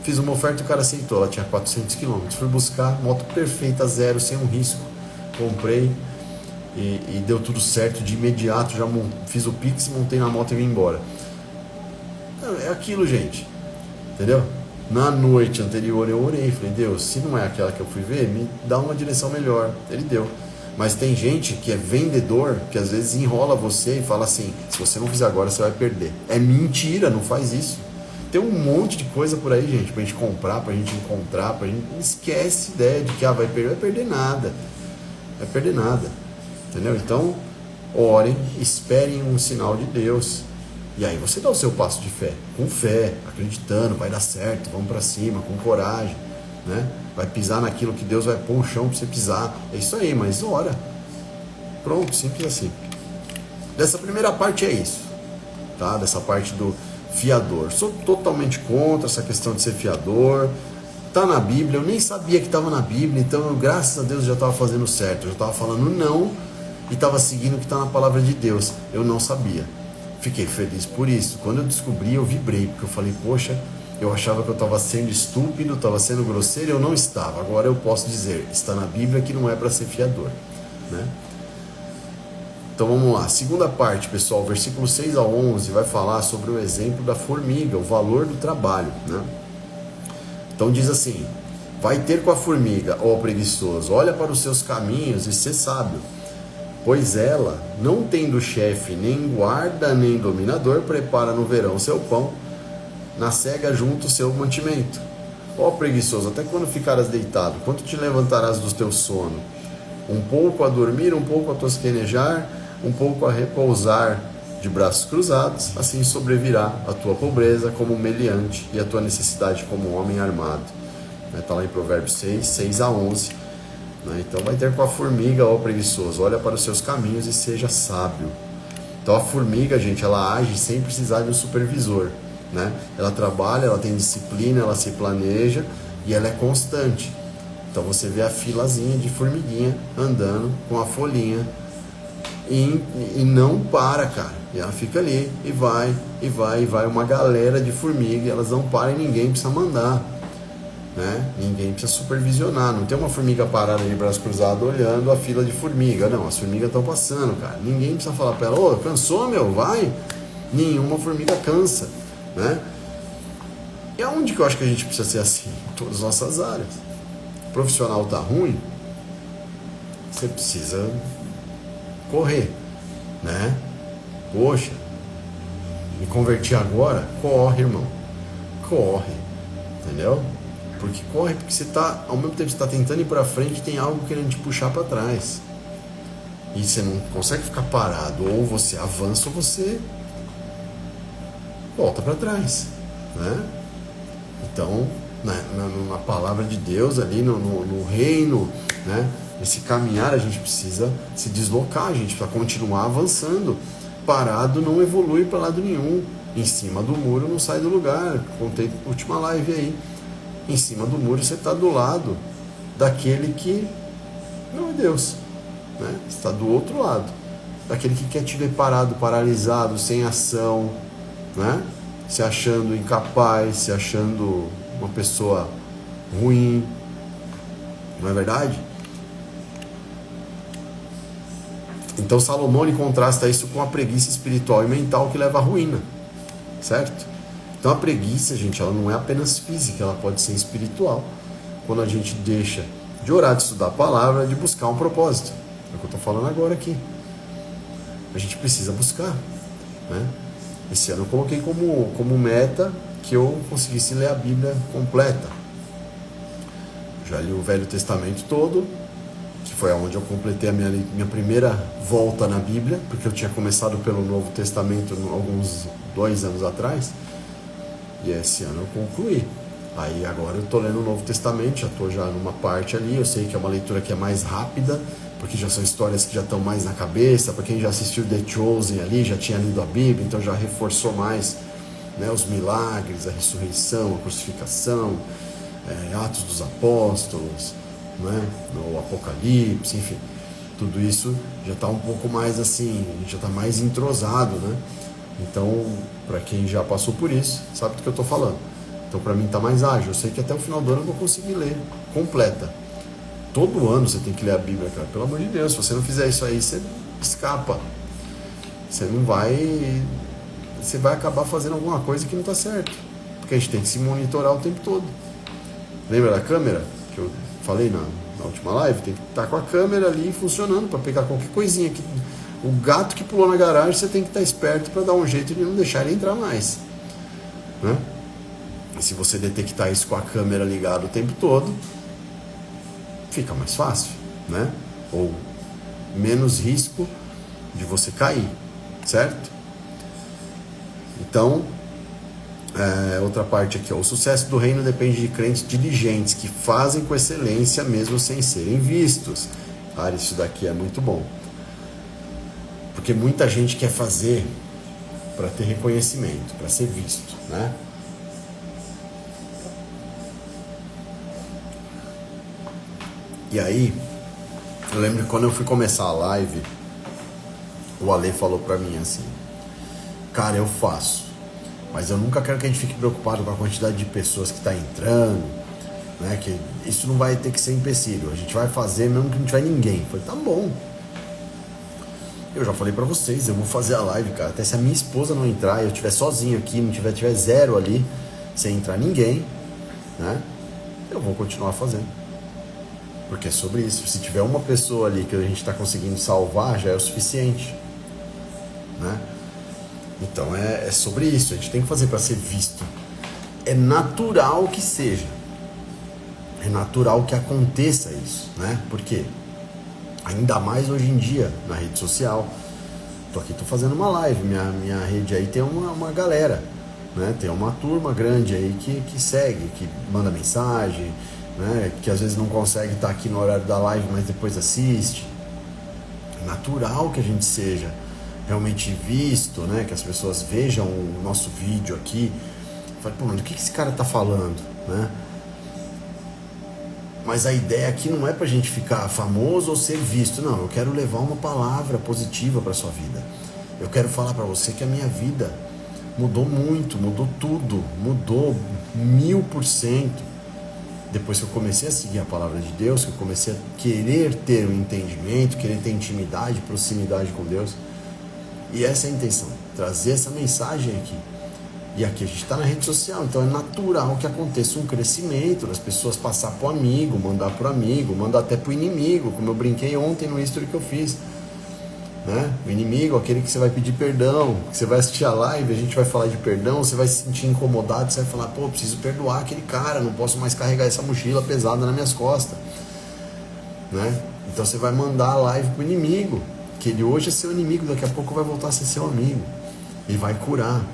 Fiz uma oferta e o cara aceitou, ela tinha 400 km. Fui buscar, moto perfeita, zero, sem um risco. Comprei e deu tudo certo de imediato. Já fiz o Pix, montei na moto e vim embora. É aquilo, gente. Entendeu? Na noite anterior eu orei, falei, Deus, se não é aquela que eu fui ver, me dá uma direção melhor. Ele deu. Mas tem gente que é vendedor, que às vezes enrola você e fala assim, se você não fizer agora, você vai perder. É mentira, não faz isso. Tem um monte de coisa por aí, gente, pra gente comprar, pra gente encontrar, pra gente... Esquece a ideia de que vai perder nada. Vai perder nada. Entendeu? Então, orem, esperem um sinal de Deus. E aí você dá o seu passo de fé, acreditando, vai dar certo, vamos pra cima, com coragem, né? Vai pisar naquilo que Deus vai pôr o chão pra você pisar. É isso aí, mas ora. Pronto, simples assim. Dessa primeira parte é isso, tá? Dessa parte do fiador. Sou totalmente contra essa questão de ser fiador. Tá na Bíblia, eu nem sabia que estava na Bíblia, então eu, graças a Deus, já estava fazendo certo. Eu já estava falando não e estava seguindo o que está na palavra de Deus. Eu não sabia. Fiquei feliz por isso. Quando eu descobri, eu vibrei, porque eu falei, poxa, eu achava que eu estava sendo estúpido, estava sendo grosseiro, eu não estava. Agora eu posso dizer, está na Bíblia que não é para ser fiador, né? Então vamos lá, segunda parte, pessoal, versículo 6 a 11 vai falar sobre o exemplo da formiga, o valor do trabalho, né? Então diz assim, vai ter com a formiga, ó preguiçoso, olha para os seus caminhos e sê sábio, pois ela, não tendo chefe, nem guarda, nem dominador, prepara no verão seu pão, na cega junto o seu mantimento. Ó preguiçoso, até quando ficarás deitado, quando te levantarás do teu sono? Um pouco a dormir, um pouco a tosquenejar, um pouco a repousar de braços cruzados, assim sobrevirá a tua pobreza como meliante e a tua necessidade como homem armado. Está lá em Provérbios 6, 6 a 11. Então vai ter com a formiga, ó preguiçoso, olha para os seus caminhos e seja sábio. Então a formiga, gente, ela age sem precisar de um supervisor, né? Ela trabalha, ela tem disciplina, ela se planeja e ela é constante. Então você vê a filazinha de formiguinha andando com a folhinha e não para, cara. E ela fica ali e vai, e vai, e vai. Uma galera de formiga, elas não param e ninguém precisa mandar, né? Ninguém precisa supervisionar. Não tem uma formiga parada de braço cruzado olhando a fila de formiga. Não, as formigas estão passando, cara. Ninguém precisa falar para ela, ô, cansou, meu? Vai. Nenhuma formiga cansa, né? E aonde que eu acho que a gente precisa ser assim? Em todas as nossas áreas. O profissional tá ruim, você precisa correr, né? Poxa, me converti agora? Corre, irmão. Corre, entendeu? Porque corre, porque você tá, ao mesmo tempo que você tá tentando ir pra frente, tem algo querendo te puxar pra trás. E você não consegue ficar parado. Ou você avança ou você volta pra trás, né? Então, na palavra de Deus ali, no reino, né? Nesse caminhar a gente precisa se deslocar, a gente precisa continuar avançando. Parado não evolui para lado nenhum. Em cima do muro não sai do lugar. Contei na última live aí. Em cima do muro você está do lado daquele que não é Deus, né? Você está do outro lado, daquele que quer te ver parado, paralisado, sem ação, né? Se achando incapaz, se achando uma pessoa ruim. Não é verdade? Então Salomão ele contrasta isso com a preguiça espiritual e mental que leva à ruína, certo? Então a preguiça, gente, ela não é apenas física, ela pode ser espiritual. quando a gente deixa de orar, de estudar a palavra, de buscar um propósito. É o que eu estou falando agora aqui. A gente precisa buscar, né? Esse ano eu coloquei como meta que eu conseguisse ler a Bíblia completa. Já li o Velho Testamento todo, que foi onde eu completei a minha primeira volta na Bíblia, porque eu tinha começado pelo Novo Testamento alguns 2 anos atrás, e esse ano eu concluí. Aí agora eu estou lendo o Novo Testamento, já estou numa parte ali, eu sei que é uma leitura que é mais rápida, porque já são histórias que já estão mais na cabeça. Para quem já assistiu The Chosen ali, já tinha lido a Bíblia, então já reforçou mais, né, os milagres, a ressurreição, a crucificação, Atos dos Apóstolos, né, o Apocalipse, enfim, tudo isso já está um pouco mais assim, já está mais entrosado, né? Então, para quem já passou por isso, sabe do que eu estou falando. Então, para mim está mais ágil. Eu sei que até o final do ano eu vou conseguir ler completa. Todo ano você tem que ler a Bíblia, cara. Pelo amor de Deus, se você não fizer isso aí, você escapa. Você não vai... Você vai acabar fazendo alguma coisa que não está certo. Porque a gente tem que se monitorar o tempo todo. Lembra da câmera? Que eu falei na última live? Tem que estar com a câmera ali funcionando para pegar qualquer coisinha. O gato que pulou na garagem, você tem que estar esperto para dar um jeito de não deixar ele entrar mais, né? E se você detectar isso com a câmera ligada o tempo todo, fica mais fácil, né? Ou menos risco de você cair, certo? Então, outra parte aqui, ó, o sucesso do reino depende de crentes diligentes que fazem com excelência mesmo sem serem vistos. Cara, isso daqui é muito bom. Porque muita gente quer fazer para ter reconhecimento, para ser visto, né? E aí, eu lembro que quando eu fui começar a live, o Ale falou pra mim assim: cara, eu faço, mas eu nunca quero que a gente fique preocupado com a quantidade de pessoas que tá entrando, né? Que isso não vai ter que ser empecilho, a gente vai fazer mesmo que não tiver ninguém. Eu falei, tá bom. Eu já falei pra vocês, eu vou fazer a live, cara, até se a minha esposa não entrar, eu estiver sozinho aqui, não tiver 0 ali, sem entrar ninguém, né? Eu vou continuar fazendo. Porque é sobre isso. Se tiver uma pessoa ali que a gente está conseguindo salvar, já é o suficiente, né? Então é sobre isso. A gente tem que fazer para ser visto. É natural que seja. É natural que aconteça isso, né? Por quê? Ainda mais hoje em dia, na rede social. Tô aqui, tô fazendo uma live. Minha rede aí tem uma galera, né? Tem uma turma grande aí que segue, que manda mensagem, né, que às vezes não consegue estar aqui no horário da live, mas depois assiste. É natural que a gente seja realmente visto, né, que as pessoas vejam o nosso vídeo aqui. Fala, pô, mano, o que esse cara tá falando, né? Mas a ideia aqui não é pra gente ficar famoso ou ser visto, não. Eu quero levar uma palavra positiva pra sua vida. Eu quero falar pra você que a minha vida mudou muito, mudou tudo, mudou 1000%. Depois que eu comecei a seguir a palavra de Deus, que eu comecei a querer ter um entendimento, querer ter intimidade, proximidade com Deus. E essa é a intenção, trazer essa mensagem aqui. E aqui a gente está na rede social, então é natural que aconteça um crescimento, das pessoas passar para o amigo, mandar para o amigo, mandar até para o inimigo, como eu brinquei ontem no history que eu fiz. Né? O inimigo, aquele que você vai pedir perdão, que você vai assistir a live, a gente vai falar de perdão, você vai se sentir incomodado, você vai falar, pô, preciso perdoar aquele cara, não posso mais carregar essa mochila pesada nas minhas costas, né? Então você vai mandar a live pro inimigo, que ele hoje é seu inimigo, daqui a pouco vai voltar a ser seu amigo, e vai curar.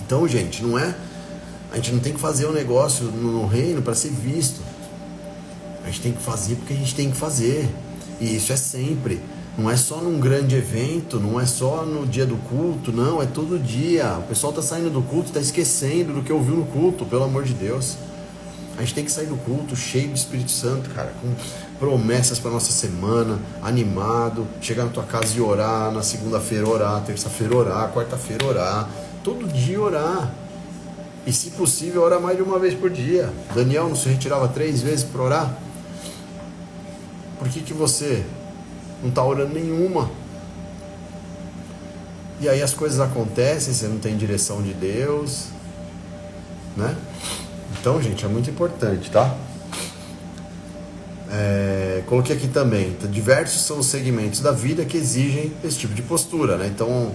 Então, gente, a gente não tem que fazer o negócio no reino para ser visto, a gente tem que fazer porque a gente tem que fazer, e isso é sempre. Não é só num grande evento, não é só no dia do culto, não, é todo dia. O pessoal tá saindo do culto, tá esquecendo do que ouviu no culto, pelo amor de Deus. A gente tem que sair do culto cheio do Espírito Santo, cara, com promessas para nossa semana, animado, chegar na tua casa e orar, na segunda-feira orar, terça-feira orar, quarta-feira orar, todo dia orar. E se possível, orar mais de uma vez por dia. Daniel não se retirava 3 vezes para orar? Por que você não está orando nenhuma? E aí as coisas acontecem, você não tem direção de Deus, né? Então, gente, é muito importante, tá? Coloquei aqui também, diversos são os segmentos da vida que exigem esse tipo de postura, né? Então,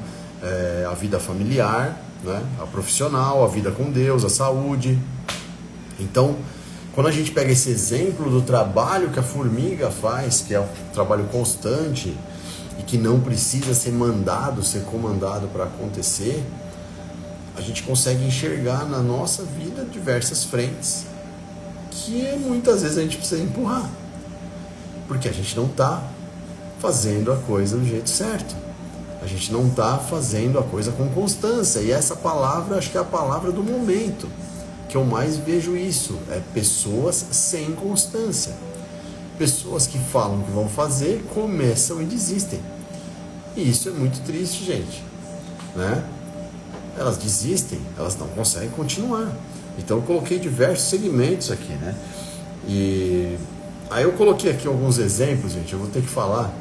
a vida familiar, né? A profissional, a vida com Deus, a saúde. Então, quando a gente pega esse exemplo do trabalho que a formiga faz, que é um trabalho constante e que não precisa ser comandado para acontecer, a gente consegue enxergar na nossa vida diversas frentes que muitas vezes a gente precisa empurrar, porque a gente não está fazendo a coisa do jeito certo, a gente não está fazendo a coisa com constância. E essa palavra, acho que é a palavra do momento que eu mais vejo isso, pessoas sem constância, pessoas que falam que vão fazer, começam e desistem, e isso é muito triste, gente, né? Elas desistem, elas não conseguem continuar. Então eu coloquei diversos segmentos aqui, né? E aí eu coloquei aqui alguns exemplos, gente, eu vou ter que falar.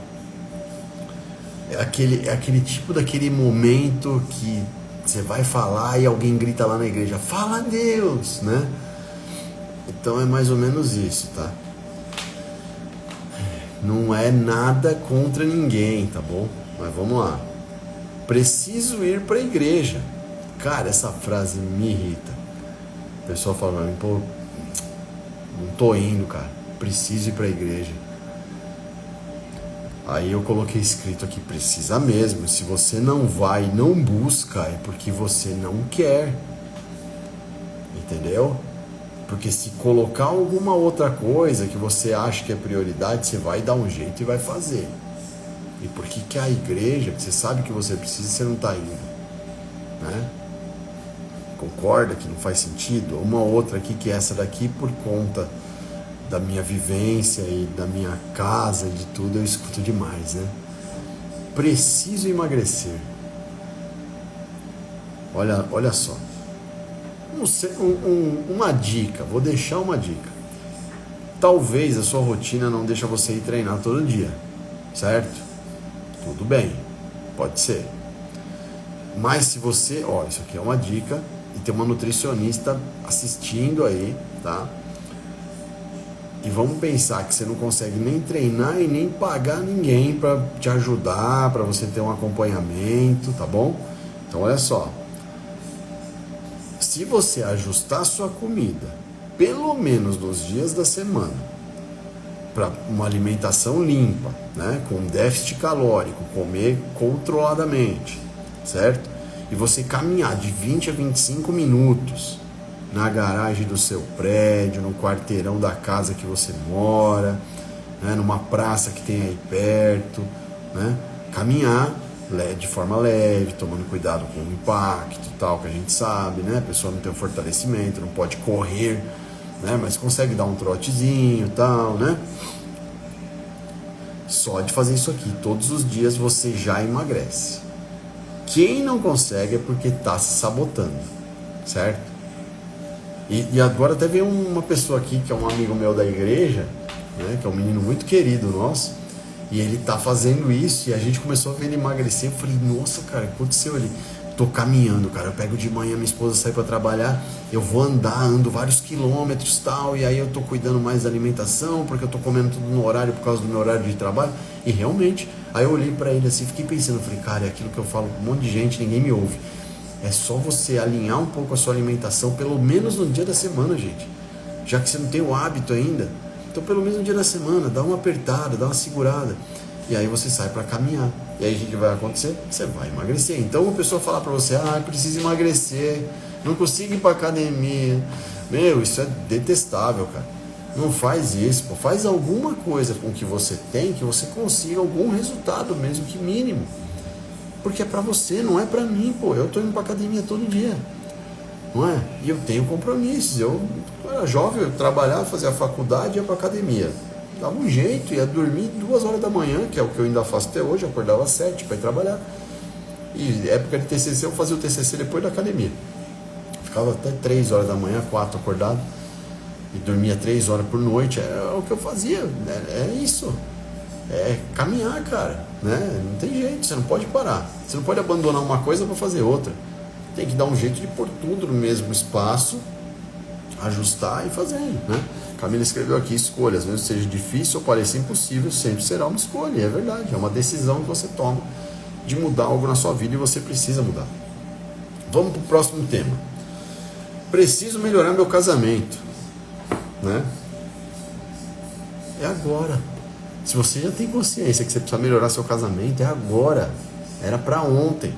É aquele tipo daquele momento que você vai falar e alguém grita lá na igreja, fala a Deus, né? Então é mais ou menos isso, tá? Não é nada contra ninguém, tá bom? Mas vamos lá. Preciso ir para a igreja. Cara, essa frase me irrita. O pessoal fala pra mim, pô, não tô indo, cara. Preciso ir para a igreja. Aí eu coloquei escrito aqui, precisa mesmo. Se você não vai e não busca, é porque você não quer. Entendeu? Porque se colocar alguma outra coisa que você acha que é prioridade, você vai dar um jeito e vai fazer. E por que a igreja, que você sabe que você precisa, você não está indo? Né? Concorda que não faz sentido? Uma outra aqui, que é essa daqui, por conta da minha vivência e da minha casa e de tudo, eu escuto demais, né? Preciso emagrecer. Olha só. Uma dica, vou deixar uma dica. Talvez a sua rotina não deixe você ir treinar todo dia, certo? Tudo bem, pode ser. Mas se você, ó, isso aqui é uma dica, e tem uma nutricionista assistindo aí, tá? E vamos pensar que você não consegue nem treinar e nem pagar ninguém para te ajudar, para você ter um acompanhamento, tá bom? Então olha só. Se você ajustar sua comida, pelo menos nos dias da semana, para uma alimentação limpa, né, com déficit calórico, comer controladamente, certo? E você caminhar de 20 a 25 minutos na garagem do seu prédio, no quarteirão da casa que você mora, né, numa praça que tem aí perto, né, caminhar de forma leve, tomando cuidado com o impacto e tal, que a gente sabe, né? A pessoa não tem um fortalecimento, não pode correr, né? Mas consegue dar um trotezinho e tal, né? Só de fazer isso aqui todos os dias você já emagrece. Quem não consegue é porque está se sabotando, certo? E agora até veio uma pessoa aqui que é um amigo meu da igreja, né? Que é um menino muito querido nosso. E ele tá fazendo isso, e a gente começou a ver ele emagrecer. Eu falei, nossa, cara, o que aconteceu ali? Tô caminhando, cara, eu pego de manhã, minha esposa sai pra trabalhar, eu vou ando vários quilômetros e tal, e aí eu tô cuidando mais da alimentação, porque eu tô comendo tudo no horário, por causa do meu horário de trabalho. E realmente, aí eu olhei pra ele assim, fiquei pensando, falei, cara, é aquilo que eu falo com um monte de gente, ninguém me ouve. É só você alinhar um pouco a sua alimentação, pelo menos no dia da semana, gente. Já que você não tem o hábito ainda, então pelo menos no dia da semana, dá uma apertada, dá uma segurada. E aí você sai para caminhar. E aí o que vai acontecer? Você vai emagrecer. Então a pessoa falar para você, preciso emagrecer, não consigo ir para academia. Meu, isso é detestável, cara. Não faz isso, pô. Faz alguma coisa com o que você tem, que você consiga algum resultado, mesmo que mínimo. Porque é para você, não é para mim, pô. Eu tô indo para academia todo dia. Não é? E eu tenho compromissos. Eu era jovem, eu trabalhava, fazia faculdade, ia pra academia. Dava um jeito, ia dormir 2 horas da manhã, que é o que eu ainda faço até hoje, eu acordava às 7 para ir trabalhar. E época de TCC, eu fazia o TCC depois da academia. Ficava até 3 horas da manhã, 4 acordado, e dormia 3 horas por noite. É o que eu fazia, é isso. É caminhar, cara, né? Não tem jeito, você não pode parar. Você não pode abandonar uma coisa para fazer outra. Tem que dar um jeito de pôr tudo no mesmo espaço, ajustar e fazer, né? Camila escreveu aqui, escolhas, mesmo que seja difícil ou pareça impossível, sempre será uma escolha, é verdade, é uma decisão que você toma de mudar algo na sua vida e você precisa mudar. Vamos para o próximo tema. Preciso melhorar meu casamento, né? É agora. Se você já tem consciência que você precisa melhorar seu casamento, é agora. Era para ontem.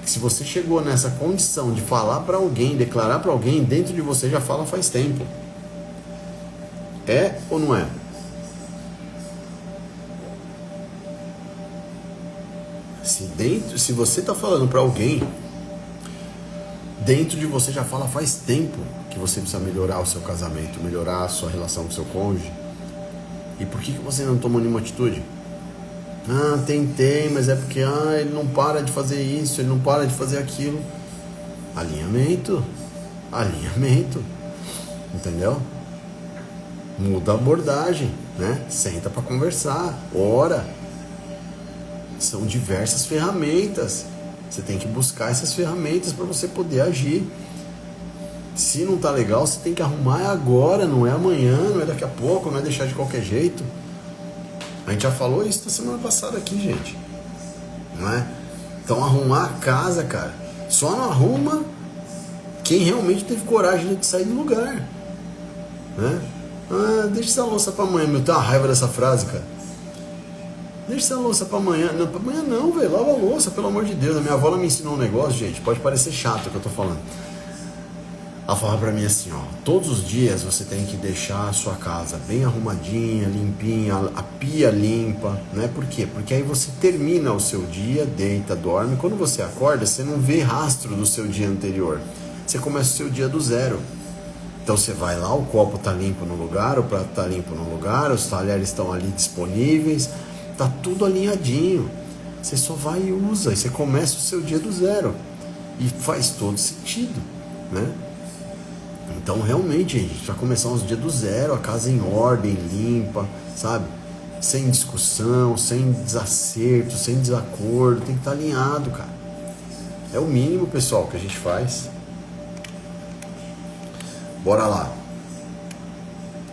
Se você chegou nessa condição de falar para alguém, declarar para alguém, dentro de você já fala faz tempo. É ou não é? Se você está falando para alguém, dentro de você já fala faz tempo que você precisa melhorar o seu casamento, melhorar a sua relação com o seu cônjuge. E por que você não tomou nenhuma atitude? Tentei, mas é porque ele não para de fazer isso, ele não para de fazer aquilo. Alinhamento, entendeu? Muda a abordagem, né? Senta para conversar, ora. São diversas ferramentas. Você tem que buscar essas ferramentas para você poder agir. Se não tá legal, você tem que arrumar agora, não é amanhã, não é daqui a pouco, não é deixar de qualquer jeito. A gente já falou isso na semana passada aqui, gente. Não é? Então arrumar a casa, cara, só não arruma quem realmente teve coragem de sair do lugar, né? Deixa essa louça pra amanhã. Meu, tem uma raiva dessa frase, cara. Deixa essa louça pra amanhã. Não, pra amanhã não, velho. Lava a louça, pelo amor de Deus. A minha avó me ensinou um negócio, gente. Pode parecer chato o que eu tô falando. Ela falava pra mim assim, todos os dias você tem que deixar a sua casa bem arrumadinha, limpinha, a pia limpa, né? Por quê? Porque aí você termina o seu dia, deita, dorme. Quando você acorda, você não vê rastro do seu dia anterior. Você começa o seu dia do zero. Então você vai lá, o copo tá limpo no lugar, o prato tá limpo no lugar, os talheres estão ali disponíveis, tá tudo alinhadinho. Você só vai e usa, e você começa o seu dia do zero. E faz todo sentido, né? Então realmente, a gente vai começar uns dias do zero, a casa em ordem, limpa, sabe? Sem discussão, sem desacerto, sem desacordo, tem que estar alinhado, cara. É o mínimo, pessoal, que a gente faz. Bora lá.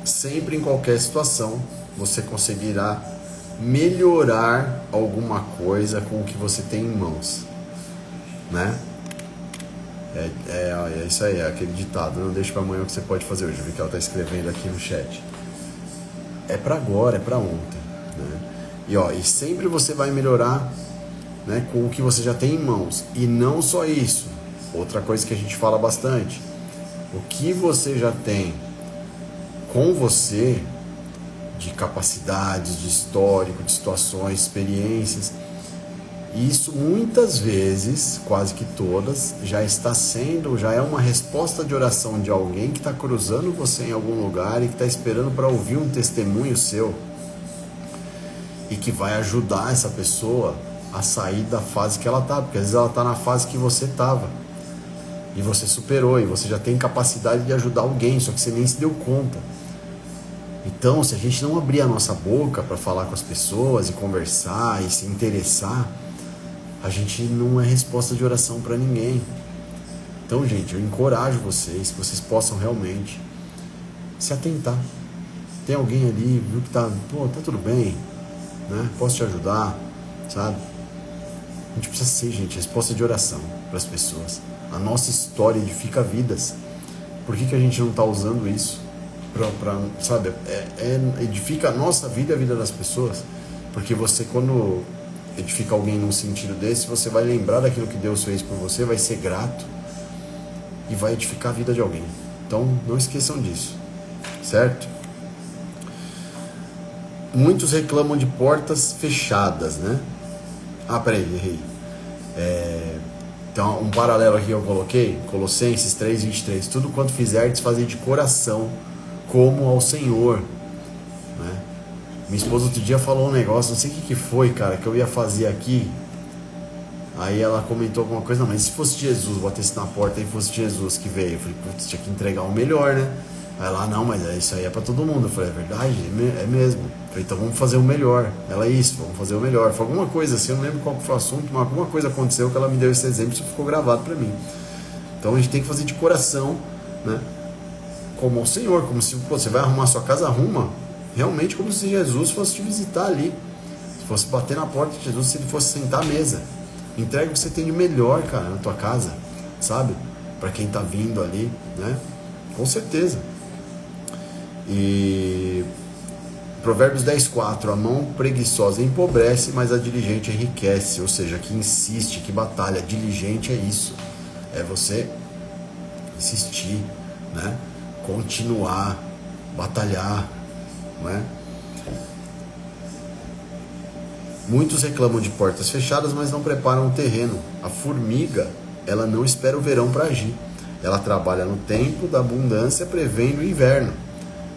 Sempre em qualquer situação, você conseguirá melhorar alguma coisa com o que você tem em mãos, né? É isso aí, é aquele ditado, não deixe para amanhã o que você pode fazer hoje. Eu vi que ela está escrevendo aqui no chat. É para agora, é para ontem, né? E sempre você vai melhorar, né, com o que você já tem em mãos. E não só isso, outra coisa que a gente fala bastante, o que você já tem com você de capacidades, de histórico, de situações, experiências, isso muitas vezes, quase que todas, já é uma resposta de oração de alguém que está cruzando você em algum lugar e que está esperando para ouvir um testemunho seu e que vai ajudar essa pessoa a sair da fase que ela está, porque às vezes ela está na fase que você estava e você superou, e você já tem capacidade de ajudar alguém, só que você nem se deu conta. Então, se a gente não abrir a nossa boca para falar com as pessoas e conversar e se interessar, a gente não é resposta de oração para ninguém. Então, gente, eu encorajo vocês, que vocês possam realmente se atentar. Tem alguém ali, viu que tá tudo bem, né? Posso te ajudar, sabe? A gente precisa ser, gente, resposta de oração para as pessoas. A nossa história edifica vidas. Por que a gente não está usando isso? Sabe, edifica a nossa vida e a vida das pessoas. Porque você, quando edifica alguém num sentido desse, você vai lembrar daquilo que Deus fez por você, vai ser grato e vai edificar a vida de alguém. Então, não esqueçam disso, certo? Muitos reclamam de portas fechadas, né? Peraí, errei. Então, um paralelo aqui que eu coloquei, Colossenses 3:23, tudo quanto fizerdes, fazei de coração, como ao Senhor, né? Minha esposa outro dia falou um negócio, não sei o que foi, cara, que eu ia fazer aqui. Aí ela comentou alguma coisa, não, mas se fosse Jesus, batesse na porta e fosse Jesus que veio, eu falei, putz, tinha que entregar o melhor, né? Aí ela, não, mas isso aí é pra todo mundo. Eu falei, é verdade? É mesmo. Eu falei, então vamos fazer o melhor. Ela, isso, vamos fazer o melhor. Foi alguma coisa assim, eu não lembro qual foi o assunto, mas alguma coisa aconteceu que ela me deu esse exemplo e isso ficou gravado pra mim. Então a gente tem que fazer de coração, né? como ao Senhor, como se você vai arrumar sua casa, arruma realmente como se Jesus fosse te visitar ali, se fosse bater na porta de Jesus, se ele fosse sentar à mesa. Entrega o que você tem de melhor, cara, na tua casa, sabe? Para quem tá vindo ali, né? Com certeza. E Provérbios 10:4, a mão preguiçosa empobrece, mas a diligente enriquece. Ou seja, que insiste, que batalha. Diligente é isso, é você insistir, né? Continuar, batalhar, não é? Muitos reclamam de portas fechadas, mas não preparam o terreno. A formiga, ela não espera o verão para agir. Ela trabalha no tempo da abundância, prevendo o inverno.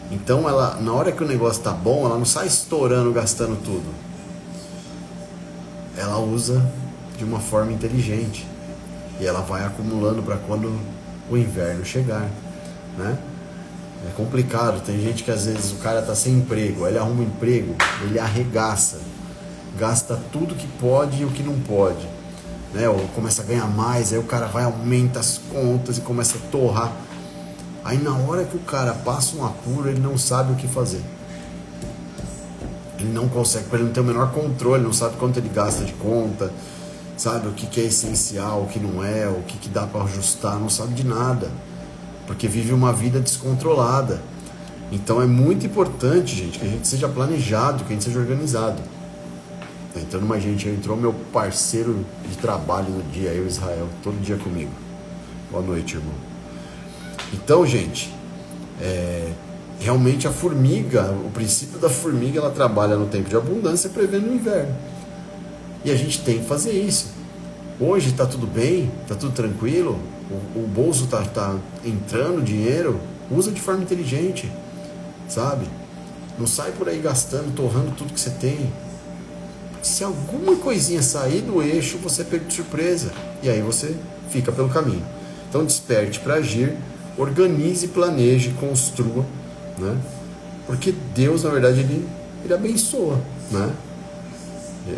Então, ela, na hora que o negócio tá bom, ela não sai estourando, gastando tudo. Ela usa de uma forma inteligente. E ela vai acumulando para quando o inverno chegar, né? É complicado. Tem gente que às vezes o cara tá sem emprego, aí ele arruma um emprego, ele arregaça, gasta tudo que pode e o que não pode, né? Ou começa a ganhar mais, aí o cara vai, aumenta as contas e começa a torrar. Aí na hora que o cara passa um apuro, ele não sabe o que fazer. Ele não consegue, porque ele não tem o menor controle, não sabe quanto ele gasta de conta, sabe o que é essencial, o que não é, o que dá para ajustar, não sabe de nada, porque vive uma vida descontrolada. Então é muito importante, gente, que a gente seja planejado, que a gente seja organizado. Tá entrando mais gente aí, entrou meu parceiro de trabalho no dia, eu, Israel, todo dia comigo. Boa noite, irmão. Então, gente, realmente a formiga, o princípio da formiga, ela trabalha no tempo de abundância prevendo o inverno. E a gente tem que fazer isso. Hoje está tudo bem, está tudo tranquilo, o bolso tá entrando dinheiro, usa de forma inteligente, sabe? Não sai por aí gastando, torrando tudo que você tem. Se alguma coisinha sair do eixo, você pega de surpresa. E aí você fica pelo caminho. Então desperte para agir, organize, planeje, construa, né? Porque Deus, na verdade, ele abençoa, né?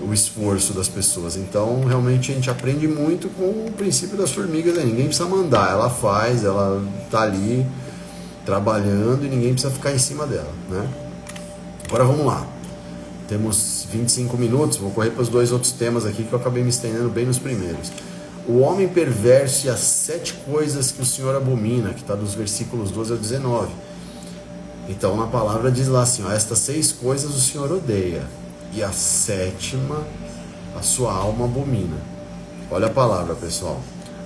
O esforço das pessoas. Então, realmente, a gente aprende muito com o princípio das formigas, né? Ninguém precisa mandar, ela faz, ela tá ali trabalhando e ninguém precisa ficar em cima dela, né? Agora vamos lá. Temos 25 minutos, vou correr para os 2 outros temas aqui que eu acabei me estendendo bem nos primeiros. O homem perverso e as 7 coisas que o Senhor abomina, que está dos versículos 12 ao 19. Então, na palavra diz lá assim, ó, estas 6 coisas o Senhor odeia, e a 7ª a sua alma abomina. Olha a palavra, pessoal.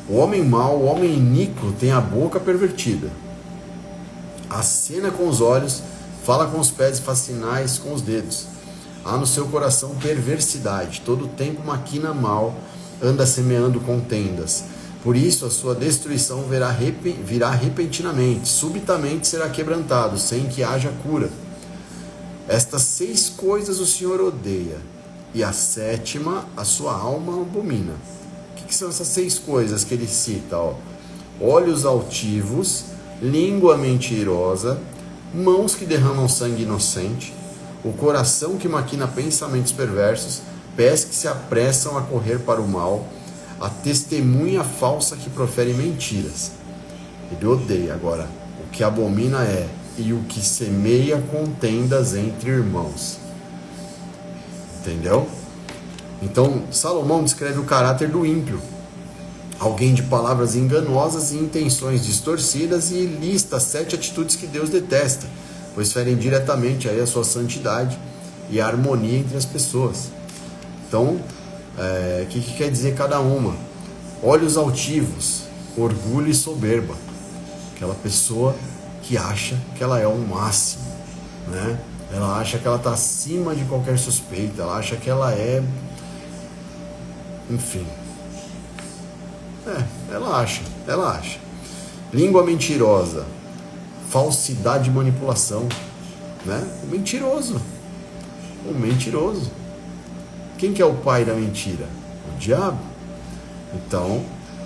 O homem mau, o homem iníquo tem a boca pervertida. Acena com os olhos, fala com os pés e faz sinais com os dedos. Há no seu coração perversidade, todo o tempo maquina mal, anda semeando contendas. Por isso a sua destruição virá repentinamente, subitamente será quebrantado, sem que haja cura. Estas 6 coisas o Senhor odeia, e a 7ª a sua alma abomina. O que são essas 6 coisas que ele cita? Ó? Olhos altivos, língua mentirosa, mãos que derramam sangue inocente, o coração que maquina pensamentos perversos, pés que se apressam a correr para o mal, a testemunha falsa que profere mentiras. Ele odeia. Agora, o que abomina é e o que semeia contendas entre irmãos. Entendeu? Então, Salomão descreve o caráter do ímpio. Alguém de palavras enganosas e intenções distorcidas, e lista 7 atitudes que Deus detesta, pois ferem diretamente aí a sua santidade e a harmonia entre as pessoas. Então, o que quer dizer cada uma? Olhos altivos, orgulho e soberba. Aquela pessoa que acha que ela é o máximo, né? Ela acha que ela está acima de qualquer suspeita, ela acha que ela é... Enfim. Ela acha. Língua mentirosa, falsidade e manipulação, né? O mentiroso. Quem que é o pai da mentira? O diabo. Então,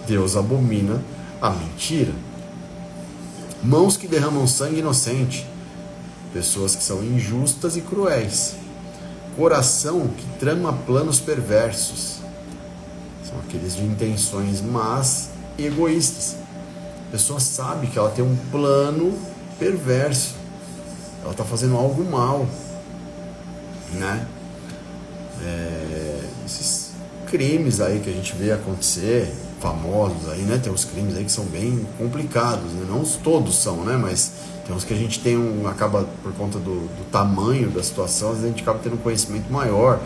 Deus abomina a mentira. Mãos que derramam sangue inocente, pessoas que são injustas e cruéis. Coração que trama planos perversos, são aqueles de intenções más e egoístas. A pessoa sabe que ela tem um plano perverso, ela está fazendo algo mal, né? Esses crimes aí que a gente vê acontecer, famosos aí, né? Tem uns crimes aí que são bem complicados, né? Não todos são, né? Mas tem uns que a gente acaba, por conta do tamanho da situação, às vezes a gente acaba tendo um conhecimento maior.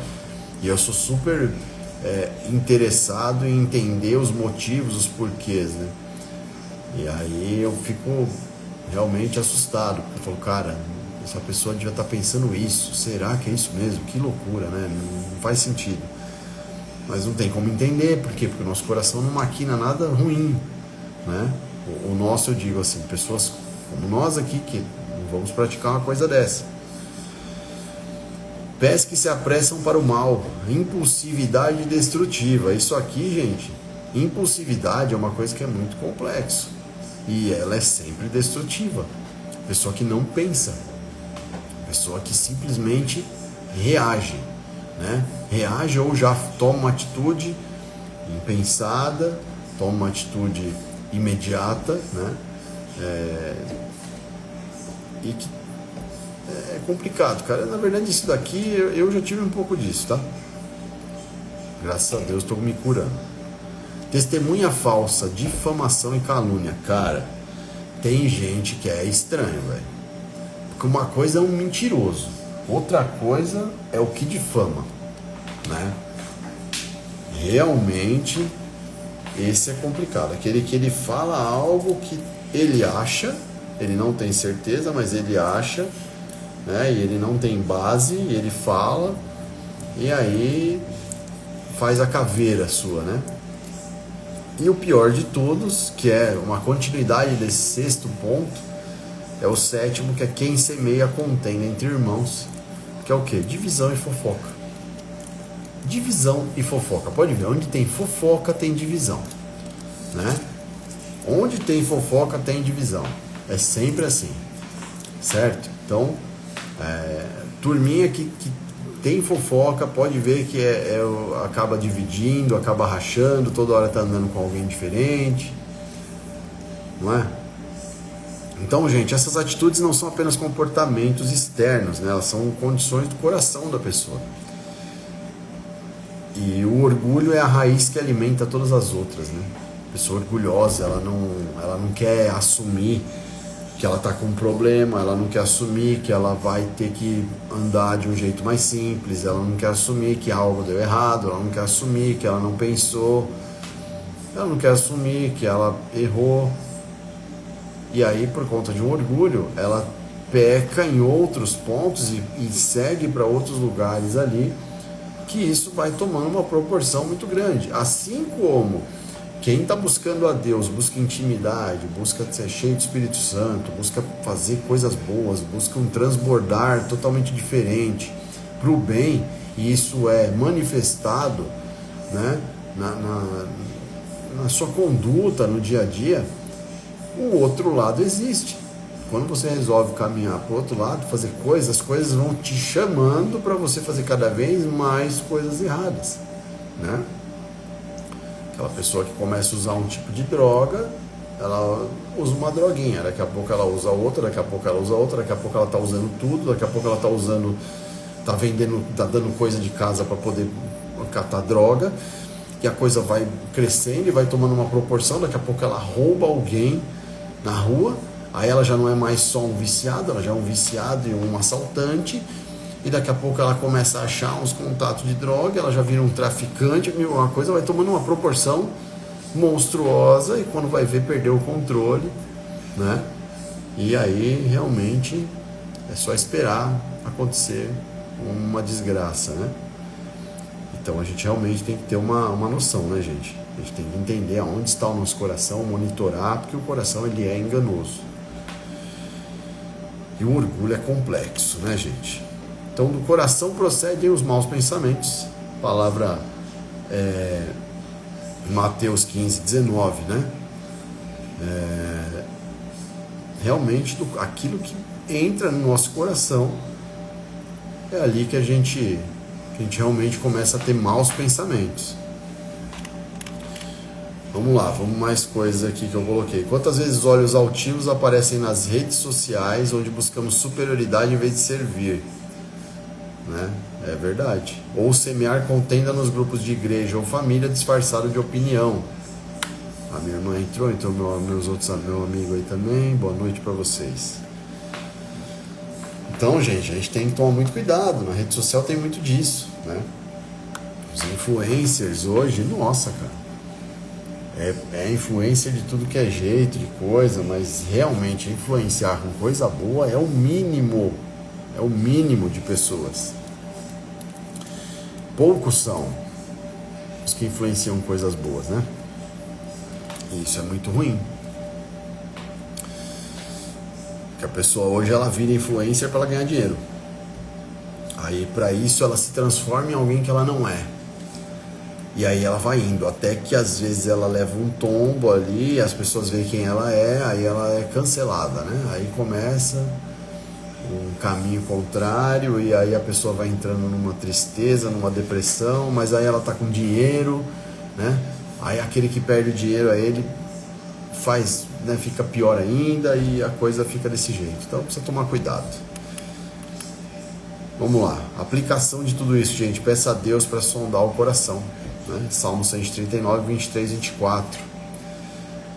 E eu sou super interessado em entender os motivos, os porquês, né? E aí eu fico realmente assustado, porque eu falo, cara, essa pessoa devia estar pensando isso, será que é isso mesmo? Que loucura, né? Não faz sentido. Mas não tem como entender, por quê? Porque o nosso coração não maquina nada ruim, né? O nosso, eu digo assim, pessoas como nós aqui, que não vamos praticar uma coisa dessa. Pés que se apressam para o mal, impulsividade destrutiva. Isso aqui, gente, impulsividade é uma coisa que é muito complexo. E ela é sempre destrutiva. Pessoa que não pensa. Pessoa que simplesmente reage, né? Reage ou já toma uma atitude impensada, toma uma atitude imediata, né? E que é complicado, cara. Na verdade, isso daqui, eu já tive um pouco disso, tá? Graças a Deus, estou me curando. Testemunha falsa, difamação e calúnia. Cara, tem gente que é estranho, velho. Porque uma coisa é um mentiroso, outra coisa é o que difama, né? Realmente, esse é complicado. Aquele que ele fala algo que ele acha, ele não tem certeza, mas ele acha, né? E ele não tem base, e ele fala, e aí faz a caveira sua, né? E o pior de todos, que é uma continuidade desse sexto ponto, é o sétimo, que é quem semeia contenda entre irmãos, que é o quê? Divisão e fofoca. Divisão e fofoca. Pode ver, onde tem fofoca tem divisão, né? Onde tem fofoca tem divisão. É sempre assim, certo? Então, turminha que tem fofoca, pode ver que acaba dividindo, acaba rachando, toda hora tá andando com alguém diferente, não é? Então, gente, essas atitudes não são apenas comportamentos externos, né? Elas são condições do coração da pessoa. E o orgulho é a raiz que alimenta todas as outras, né? A pessoa orgulhosa, ela não quer assumir que ela está com um problema, ela não quer assumir que ela vai ter que andar de um jeito mais simples, ela não quer assumir que algo deu errado, ela não quer assumir que ela não pensou, ela não quer assumir que ela errou. E aí, por conta de um orgulho, ela peca em outros pontos e segue para outros lugares ali, que isso vai tomando uma proporção muito grande. Assim como quem está buscando a Deus, busca intimidade, busca ser cheio do Espírito Santo, busca fazer coisas boas, busca um transbordar totalmente diferente para o bem, e isso é manifestado, né, na sua conduta, no dia a dia. O outro lado existe. Quando você resolve caminhar para o outro lado, fazer coisas, as coisas vão te chamando para você fazer cada vez mais coisas erradas, né? Aquela pessoa que começa a usar um tipo de droga, ela usa uma droguinha, daqui a pouco ela usa outra, daqui a pouco ela usa outra, daqui a pouco ela está usando tudo, daqui a pouco ela está vendendo, está dando coisa de casa para poder catar droga, e a coisa vai crescendo e vai tomando uma proporção, daqui a pouco ela rouba alguém na rua, aí ela já não é mais só um viciado, ela já é um viciado e um assaltante, e daqui a pouco ela começa a achar uns contatos de droga, ela já vira um traficante, uma coisa vai tomando uma proporção monstruosa, e quando vai ver, perdeu o controle, né? E aí realmente é só esperar acontecer uma desgraça, né? Então a gente realmente tem que ter uma noção, né, gente? A gente tem que entender aonde está o nosso coração, monitorar, porque o coração ele é enganoso. E o orgulho é complexo, né, gente? Então do coração procedem os maus pensamentos. Palavra Mateus 15, 19, né? Realmente aquilo que entra no nosso coração é ali que a gente realmente começa a ter maus pensamentos. Vamos lá, vamos mais coisas aqui que eu coloquei. Quantas vezes olhos altivos aparecem nas redes sociais onde buscamos superioridade em vez de servir? Né? É verdade. Ou semear contenda nos grupos de igreja ou família disfarçado de opinião. A minha irmã entrou meu amigo aí também. Boa noite para vocês. Então, gente, a gente tem que tomar muito cuidado. Na rede social tem muito disso, né? Os influencers hoje, nossa, cara. É influência de tudo que é jeito, de coisa, mas realmente influenciar com coisa boa é o mínimo de pessoas. Poucos são os que influenciam coisas boas, né? E isso é muito ruim. Porque a pessoa hoje ela vira influencer para ela ganhar dinheiro. Aí para isso ela se transforma em alguém que ela não é. E aí ela vai indo, até que às vezes ela leva um tombo ali, as pessoas veem quem ela é, aí ela é cancelada, né? Aí começa um caminho contrário, e aí a pessoa vai entrando numa tristeza, numa depressão, mas aí ela tá com dinheiro, né? Aí aquele que perde o dinheiro a ele faz, né, fica pior ainda, e a coisa fica desse jeito. Então precisa tomar cuidado. Vamos lá, aplicação de tudo isso, gente. Peça a Deus para sondar o coração, né? Salmo 139, 23, 24.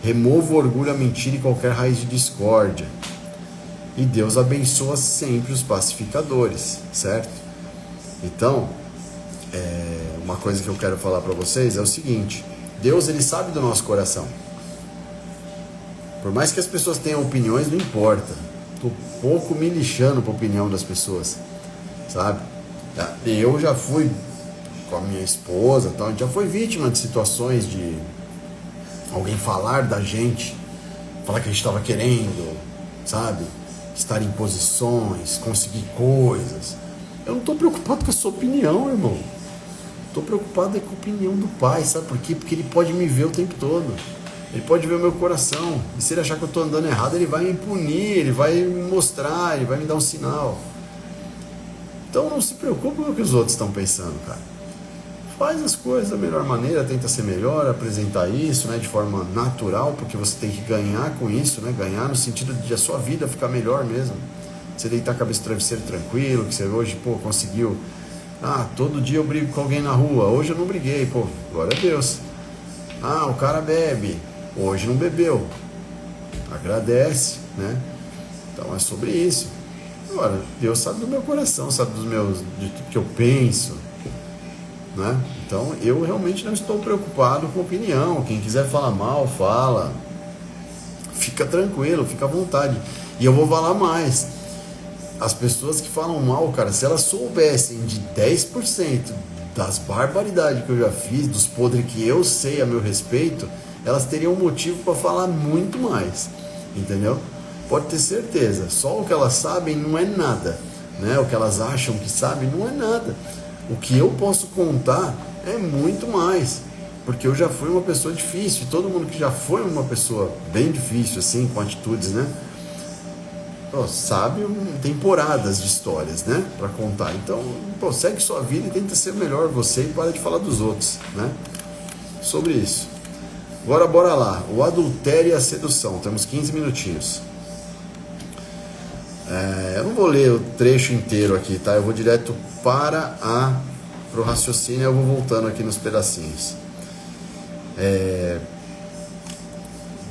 Remova o orgulho, a mentira e qualquer raiz de discórdia. E Deus abençoa sempre os pacificadores, certo? Então, uma coisa que eu quero falar para vocês é o seguinte: Deus, ele sabe do nosso coração. Por mais que as pessoas tenham opiniões, não importa. Tô pouco me lixando para a opinião das pessoas, sabe? Eu já fui com a minha esposa, então, já foi vítima de situações de alguém falar da gente, falar que a gente estava querendo, sabe? Estar em posições, conseguir coisas. Eu não estou preocupado com a sua opinião, irmão. Estou preocupado com a opinião do Pai, sabe por quê? Porque ele pode me ver o tempo todo. Ele pode ver o meu coração. E se ele achar que eu estou andando errado, ele vai me punir, ele vai me mostrar, ele vai me dar um sinal. Então não se preocupe com o que os outros estão pensando, cara. Faz as coisas da melhor maneira, tenta ser melhor, apresentar isso, né, de forma natural, porque você tem que ganhar com isso, né, ganhar no sentido de a sua vida ficar melhor mesmo. Você deitar a cabeça no travesseiro tranquilo, que você hoje, conseguiu. Todo dia eu brigo com alguém na rua, hoje eu não briguei, glória a Deus. O cara bebe, hoje não bebeu. Agradece, né? Então é sobre isso. Agora, Deus sabe do meu coração, sabe de tudo que eu penso, né? Então eu realmente não estou preocupado com opinião. Quem quiser falar mal, fala. Fica tranquilo, fica à vontade. E eu vou falar mais. As pessoas que falam mal, cara, se elas soubessem de 10% das barbaridades que eu já fiz, dos podres que eu sei a meu respeito, elas teriam motivo para falar muito mais, entendeu? Pode ter certeza. Só o que elas sabem não é nada, né? O que elas acham que sabem não é nada. O que eu posso contar é muito mais, porque eu já fui uma pessoa difícil, e todo mundo que já foi uma pessoa bem difícil, assim, com atitudes, né? Sabe, temporadas de histórias, né, para contar. Então, segue sua vida e tenta ser melhor você e para de falar dos outros, né? Sobre isso. Agora, bora lá. O adultério e a sedução. Temos 15 minutinhos. Eu não vou ler o trecho inteiro aqui, tá? Eu vou direto pro raciocínio e eu vou voltando aqui nos pedacinhos.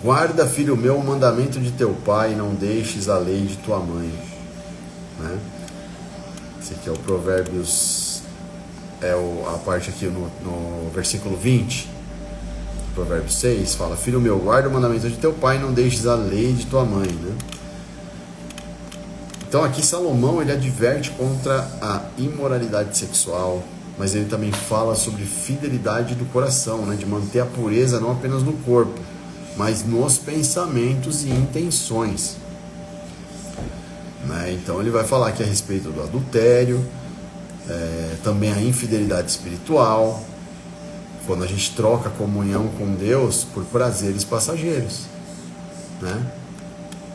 Guarda, filho meu, o mandamento de teu pai, e não deixes a lei de tua mãe, né? Esse aqui é o Provérbios, a parte aqui no versículo 20, Provérbios 6, fala: filho meu, guarda o mandamento de teu pai, e não deixes a lei de tua mãe, né? Então aqui Salomão, ele adverte contra a imoralidade sexual, mas ele também fala sobre fidelidade do coração, né? De manter a pureza não apenas no corpo, mas nos pensamentos e intenções, né? Então ele vai falar aqui a respeito do adultério, também a infidelidade espiritual, quando a gente troca a comunhão com Deus por prazeres passageiros, né?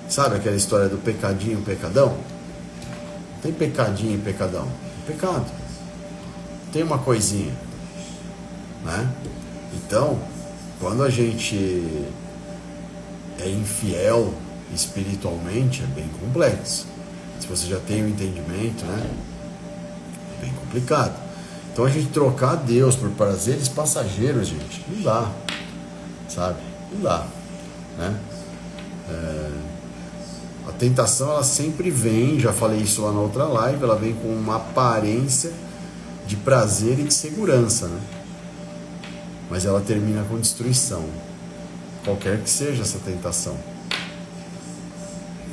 Sabe aquela história do pecadinho e pecadão? Não tem pecadinho e pecadão, tem pecado, tem uma coisinha, né? Então, quando a gente é infiel espiritualmente, é bem complexo. Se você já tem o entendimento, né? É bem complicado. Então a gente trocar Deus por prazeres passageiros, gente, não dá, sabe? Não dá, né? A tentação, ela sempre vem, já falei isso lá na outra live, ela vem com uma aparência de prazer e de segurança, né? Mas ela termina com destruição, qualquer que seja essa tentação,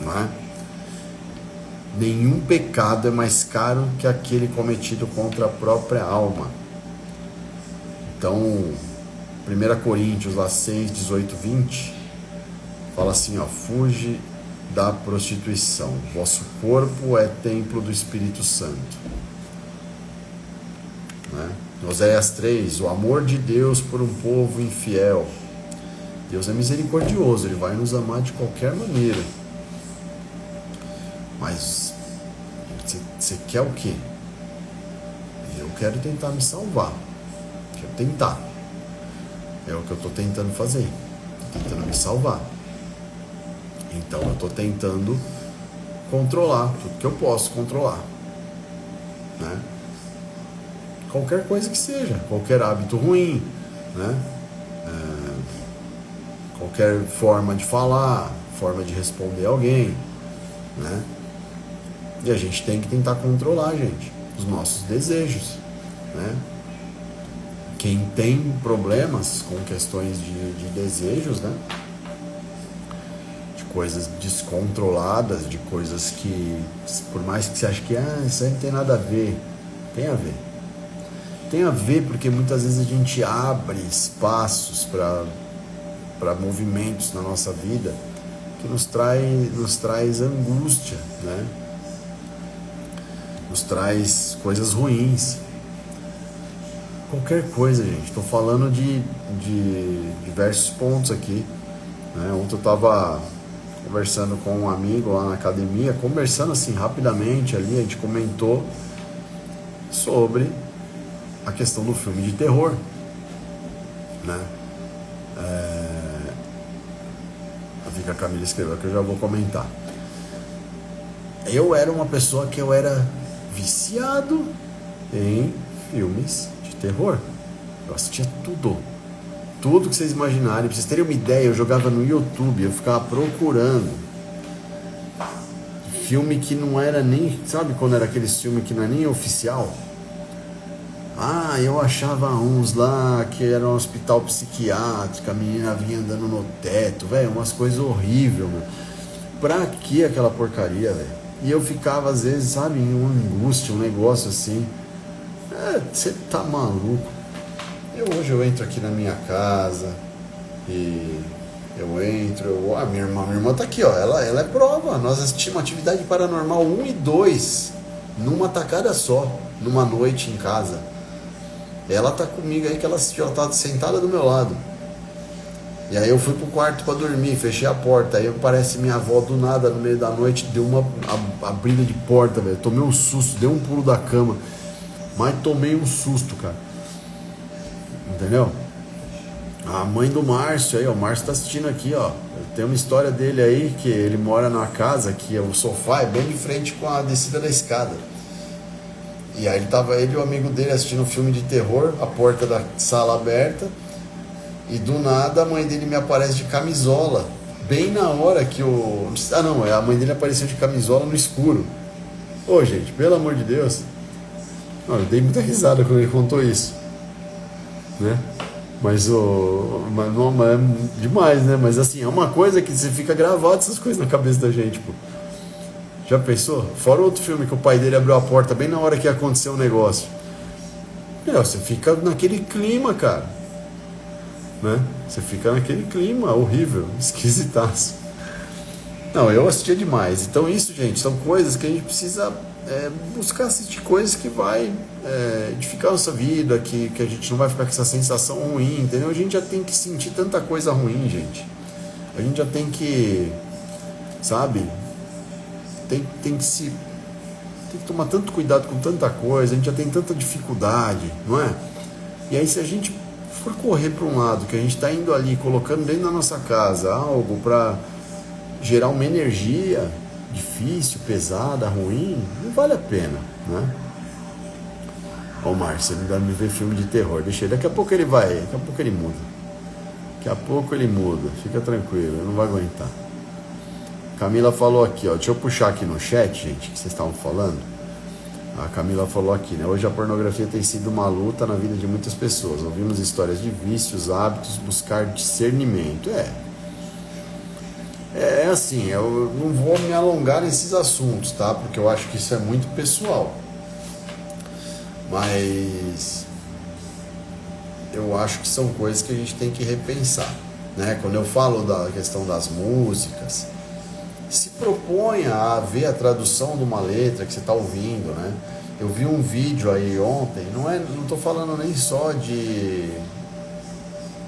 não é? Nenhum pecado é mais caro que aquele cometido contra a própria alma. Então, 1 Coríntios lá 6, 18, 20, fala assim, ó, fuge da prostituição, vosso corpo é templo do Espírito Santo, né? Oséias 3, o amor de Deus por um povo infiel. Deus é misericordioso, Ele vai nos amar de qualquer maneira. Mas você quer o quê? Eu quero tentar me salvar. Quero tentar. É o que eu estou tentando fazer. Estou tentando me salvar. Então eu estou tentando controlar tudo que eu posso controlar, né? Qualquer coisa que seja, qualquer hábito ruim, né? Qualquer forma de falar, forma de responder alguém, né? E a gente tem que tentar controlar, gente, os nossos desejos, né? Quem tem problemas com questões de desejos, né? De coisas descontroladas, de coisas que, por mais que você ache que isso aí não tem nada a ver, tem a ver. Tem a ver porque muitas vezes a gente abre espaços para movimentos na nossa vida que nos traz angústia, né? Nos traz coisas ruins. Qualquer coisa, gente. Estou falando de diversos pontos aqui, né? Ontem eu estava conversando com um amigo lá na academia, conversando assim rapidamente ali, a gente comentou sobre a questão do filme de terror, né? Eu vi que a Camila escreveu, que eu já vou comentar. Eu era uma pessoa que eu era viciado em filmes de terror. Eu assistia tudo que vocês imaginarem. Pra vocês terem uma ideia, eu jogava no YouTube, eu ficava procurando filme que não era nem, sabe quando era aqueles filmes que não é nem oficial? Eu achava uns lá que era um hospital psiquiátrico, a menina vinha andando no teto, velho, umas coisas horríveis, meu. Pra que aquela porcaria, velho? E eu ficava, às vezes, sabe, em uma angústia, um negócio assim. Você tá maluco? Hoje eu entro aqui na minha casa e eu entro, minha irmã tá aqui, ó, ela é prova. Nós assistimos Atividade Paranormal 1 e 2 numa tacada só, numa noite em casa. Ela tá comigo aí, que ela assistiu, ela tá sentada do meu lado. E aí eu fui pro quarto pra dormir, fechei a porta. Aí aparece minha avó do nada, no meio da noite, deu uma abrida de porta, velho. Tomei um susto, dei um pulo da cama. Mas tomei um susto, cara. Entendeu? A mãe do Márcio aí, ó, o Márcio tá assistindo aqui, ó. Tem uma história dele aí, que ele mora numa casa, que o sofá é bem de frente com a descida da escada. E aí ele e o amigo dele assistindo um filme de terror, a porta da sala aberta. E do nada a mãe dele me aparece de camisola, bem na hora que a mãe dele apareceu de camisola no escuro. Ô, gente, pelo amor de Deus. Eu dei muita risada quando ele contou isso, né? Mas não é demais, né? Mas assim, é uma coisa que você fica gravado essas coisas na cabeça da gente, pô. Já pensou? Fora outro filme que o pai dele abriu a porta bem na hora que aconteceu o negócio. Você fica naquele clima, cara, né? Você fica naquele clima horrível, esquisitaço. Não, eu assistia demais. Então isso, gente, são coisas que a gente precisa buscar assistir coisas que vai edificar a nossa vida, que a gente não vai ficar com essa sensação ruim, entendeu? A gente já tem que sentir tanta coisa ruim, gente. A gente já tem que, sabe, tem que tomar tanto cuidado com tanta coisa, a gente já tem tanta dificuldade, não é? E aí se a gente for correr para um lado, que a gente está indo ali, colocando dentro da nossa casa algo para gerar uma energia difícil, pesada, ruim, não vale a pena, né? Ó, Márcio, ele vai me ver filme de terror, deixa ele, daqui a pouco ele muda. Daqui a pouco ele muda, fica tranquilo, ele não vai aguentar. Camila falou aqui, ó, deixa eu puxar aqui no chat, gente, que vocês estavam falando. A Camila falou aqui, né? Hoje a pornografia tem sido uma luta na vida de muitas pessoas. Ouvimos histórias de vícios, hábitos, buscar discernimento. É assim, eu não vou me alongar nesses assuntos, tá? Porque eu acho que isso é muito pessoal. Mas eu acho que são coisas que a gente tem que repensar, né? Quando eu falo da questão das músicas, se proponha a ver a tradução de uma letra que você está ouvindo, né? Eu vi um vídeo aí ontem, não estou falando nem só de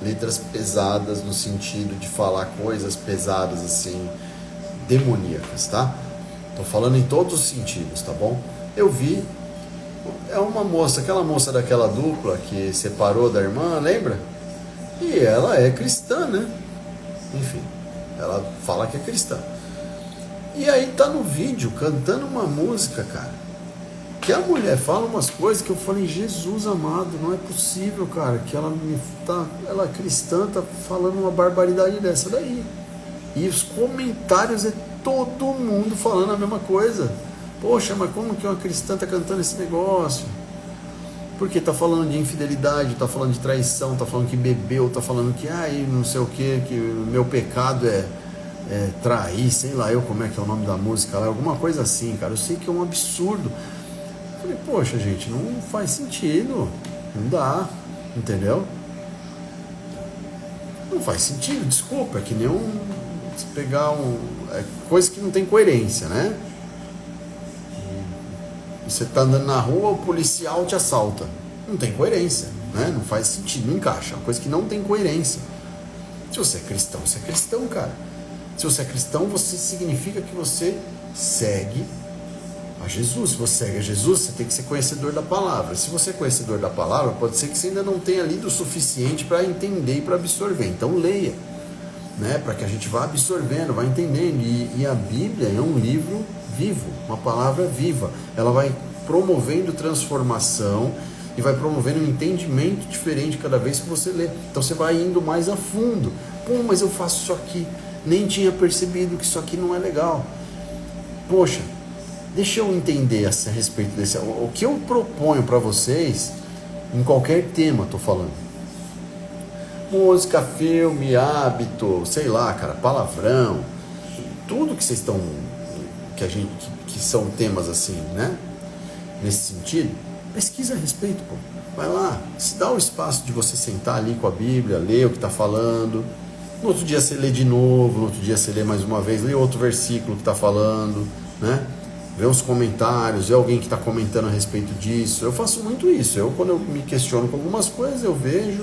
letras pesadas no sentido de falar coisas pesadas assim, demoníacas, tá? Estou falando em todos os sentidos, tá bom? Eu vi, é uma moça, aquela moça daquela dupla que separou da irmã, lembra? E ela é cristã, né? Enfim, ela fala que é cristã. E aí tá no vídeo cantando uma música, cara, que a mulher fala umas coisas que eu falei, Jesus amado, não é possível, cara, que ela é cristã, tá falando uma barbaridade dessa daí. E os comentários é todo mundo falando a mesma coisa. Poxa, mas como que uma cristã tá cantando esse negócio? Porque tá falando de infidelidade, tá falando de traição, tá falando que bebeu, tá falando que não sei o que o meu pecado é trair, sei lá eu como é que é o nome da música lá, alguma coisa assim, cara. Eu sei que é um absurdo. Eu falei, poxa, gente, não faz sentido, não dá, entendeu? Não faz sentido, desculpa, é que nem se pegar coisa que não tem coerência, né? Você tá andando na rua, o policial te assalta, não tem coerência, né? Não faz sentido, não encaixa, é uma coisa que não tem coerência. Se você é cristão, cara. Se você é cristão, você significa que você segue a Jesus. Se você segue a Jesus, você tem que ser conhecedor da palavra. Se você é conhecedor da palavra, pode ser que você ainda não tenha lido o suficiente para entender e para absorver. Então leia, né? Para que a gente vá absorvendo, vá entendendo. E a Bíblia é um livro vivo, uma palavra viva. Ela vai promovendo transformação e vai promovendo um entendimento diferente cada vez que você lê. Então você vai indo mais a fundo. Pô, mas eu faço isso aqui, nem tinha percebido que isso aqui não é legal. Poxa, deixa eu entender a respeito desse. O que eu proponho para vocês, em qualquer tema, tô falando. Música, filme, hábito, sei lá, cara, palavrão, tudo que vocês estão, que são temas assim, né? Nesse sentido, pesquisa a respeito, pô. Vai lá, se dá o espaço de você sentar ali com a Bíblia, ler o que está falando. No outro dia você lê de novo, no outro dia você lê mais uma vez, lê outro versículo que está falando, né? Vê os comentários, vê alguém que está comentando a respeito disso. Eu faço muito isso. Quando eu me questiono com algumas coisas, eu vejo,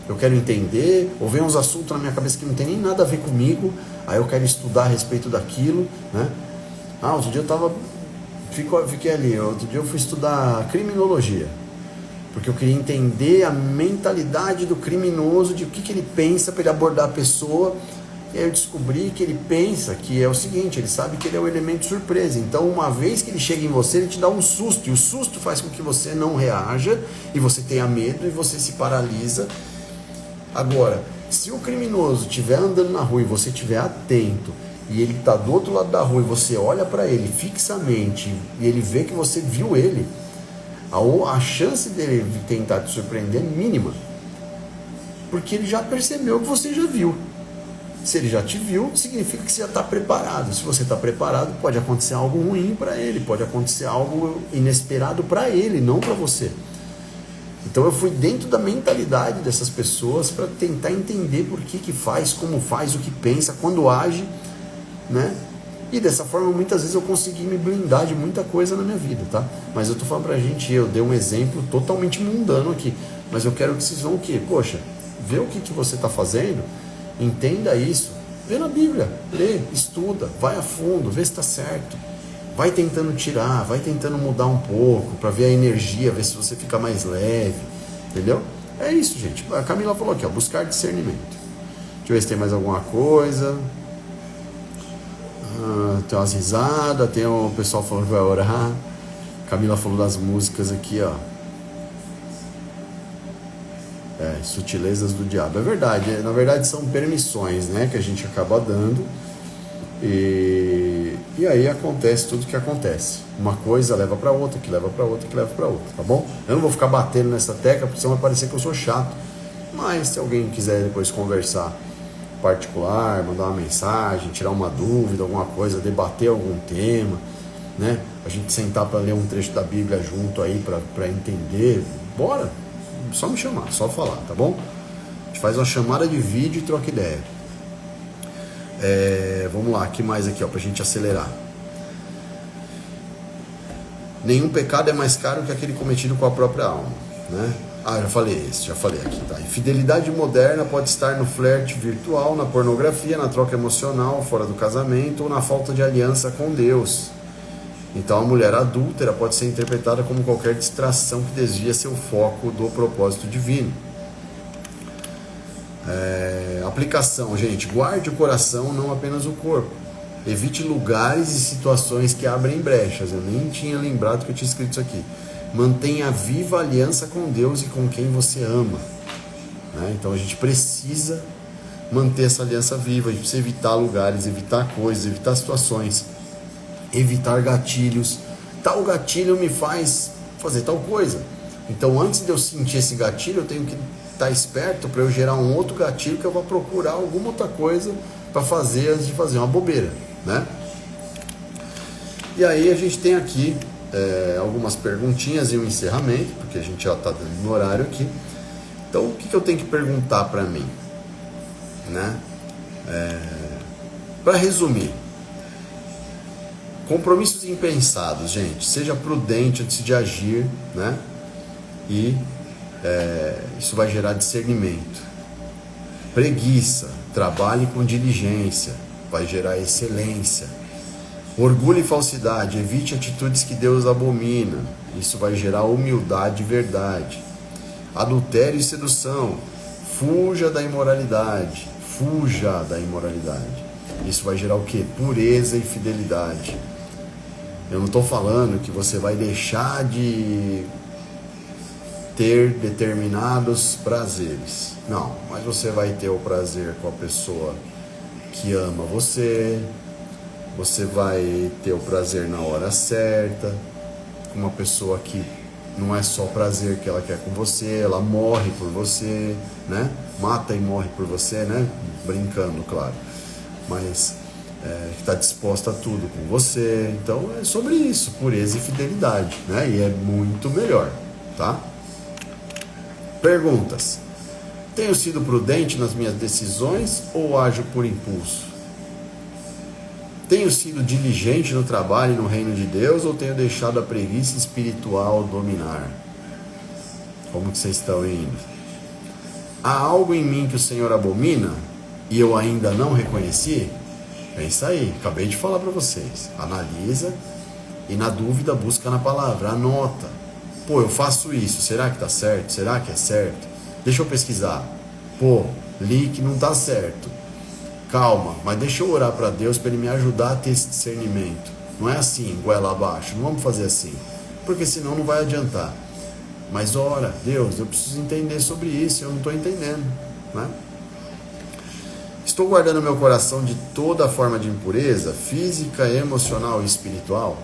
eu quero entender, ou vem uns assuntos na minha cabeça que não tem nem nada a ver comigo, aí eu quero estudar a respeito daquilo, né? Outro dia fiquei ali, outro dia eu fui estudar criminologia, porque eu queria entender a mentalidade do criminoso, de o que ele pensa para ele abordar a pessoa. E aí eu descobri que ele pensa que é o seguinte, ele sabe que ele é o elemento surpresa. Então, uma vez que ele chega em você, ele te dá um susto, e o susto faz com que você não reaja, e você tenha medo, e você se paralisa. Agora, se o criminoso estiver andando na rua e você estiver atento, e ele está do outro lado da rua, e você olha para ele fixamente, e ele vê que você viu ele, a chance dele tentar te surpreender é mínima, porque ele já percebeu que você já viu. Se ele já te viu, significa que você já está preparado. Se você está preparado, pode acontecer algo ruim para ele, pode acontecer algo inesperado para ele, não para você. Então eu fui dentro da mentalidade dessas pessoas para tentar entender por que faz, como faz, o que pensa, quando age, né? E dessa forma, muitas vezes eu consegui me blindar de muita coisa na minha vida, tá? Mas eu tô falando pra gente, eu dei um exemplo totalmente mundano aqui, mas eu quero que vocês vão o quê? Poxa, vê o que você tá fazendo, entenda isso, vê na Bíblia, lê, estuda, vai a fundo, vê se tá certo, vai tentando tirar, vai tentando mudar um pouco, para ver a energia, ver se você fica mais leve, entendeu? É isso, gente. A Camila falou aqui, ó, buscar discernimento. Deixa eu ver se tem mais alguma coisa. Tem umas risadas, tem o pessoal falando que vai orar. Camila falou das músicas aqui, ó. Sutilezas do diabo. É verdade, na verdade são permissões, né, que a gente acaba dando. E aí acontece tudo que acontece. Uma coisa leva para outra, que leva para outra, que leva para outra, tá bom? Eu não vou ficar batendo nessa tecla, porque senão vai parecer que eu sou chato. Mas se alguém quiser depois conversar particular, mandar uma mensagem, tirar uma dúvida, alguma coisa, debater algum tema, né? A gente sentar para ler um trecho da Bíblia junto aí, para entender, bora, só me chamar, só falar, tá bom? A gente faz uma chamada de vídeo e troca ideia. Vamos lá, que mais aqui, ó, pra gente acelerar. Nenhum pecado é mais caro que aquele cometido com a própria alma, né? Já falei aqui, tá? Infidelidade moderna pode estar no flerte virtual, na pornografia, na troca emocional, fora do casamento ou na falta de aliança com Deus. Então a mulher adúltera pode ser interpretada como qualquer distração que desvia seu foco do propósito divino. Aplicação, gente, guarde o coração, não apenas o corpo. Evite lugares e situações que abrem brechas. Eu nem tinha lembrado que eu tinha escrito isso aqui. Mantenha viva a aliança com Deus e com quem você ama, né? Então a gente precisa manter essa aliança viva. A gente precisa evitar lugares, evitar coisas, evitar situações, evitar gatilhos. Tal gatilho me faz fazer tal coisa. Então antes de eu sentir esse gatilho, eu tenho que estar esperto para eu gerar um outro gatilho que eu vou procurar alguma outra coisa para fazer antes de fazer uma bobeira, né? E aí a gente tem aqui algumas perguntinhas e um encerramento, porque a gente já está dando no horário aqui. Então o que eu tenho que perguntar para mim, né? Para resumir, compromissos impensados, gente. Seja prudente antes de agir, né? E isso vai gerar discernimento. Preguiça, trabalhe com diligência, vai gerar excelência. Orgulho e falsidade, evite atitudes que Deus abomina, isso vai gerar humildade e verdade. Adultério e sedução, fuja da imoralidade, isso vai gerar o quê? Pureza e fidelidade. Eu não estou falando que você vai deixar de ter determinados prazeres, não, mas você vai ter o prazer com a pessoa que ama você. Você vai ter o prazer na hora certa, com uma pessoa que não é só prazer que ela quer com você, ela morre por você, né? Mata e morre por você, né? Brincando, claro. Mas que está disposta a tudo com você. Então é sobre isso, pureza e fidelidade, né? E é muito melhor, tá? Perguntas. Tenho sido prudente nas minhas decisões ou ajo por impulso? Tenho sido diligente no trabalho e no reino de Deus ou tenho deixado a preguiça espiritual dominar? Como que vocês estão indo? Há algo em mim que o Senhor abomina e eu ainda não reconheci? Pensa aí, acabei de falar para vocês. Analisa e na dúvida busca na palavra, anota. Pô, eu faço isso, será que tá certo? Será que é certo? Deixa eu pesquisar. Pô, li que não tá certo. Calma, mas deixa eu orar para Deus para Ele me ajudar a ter esse discernimento. Não é assim, goela abaixo, não vamos fazer assim, porque senão não vai adiantar. Mas ora, Deus, eu preciso entender sobre isso, eu não estou entendendo, né? Estou guardando meu coração de toda forma de impureza, física, emocional e espiritual?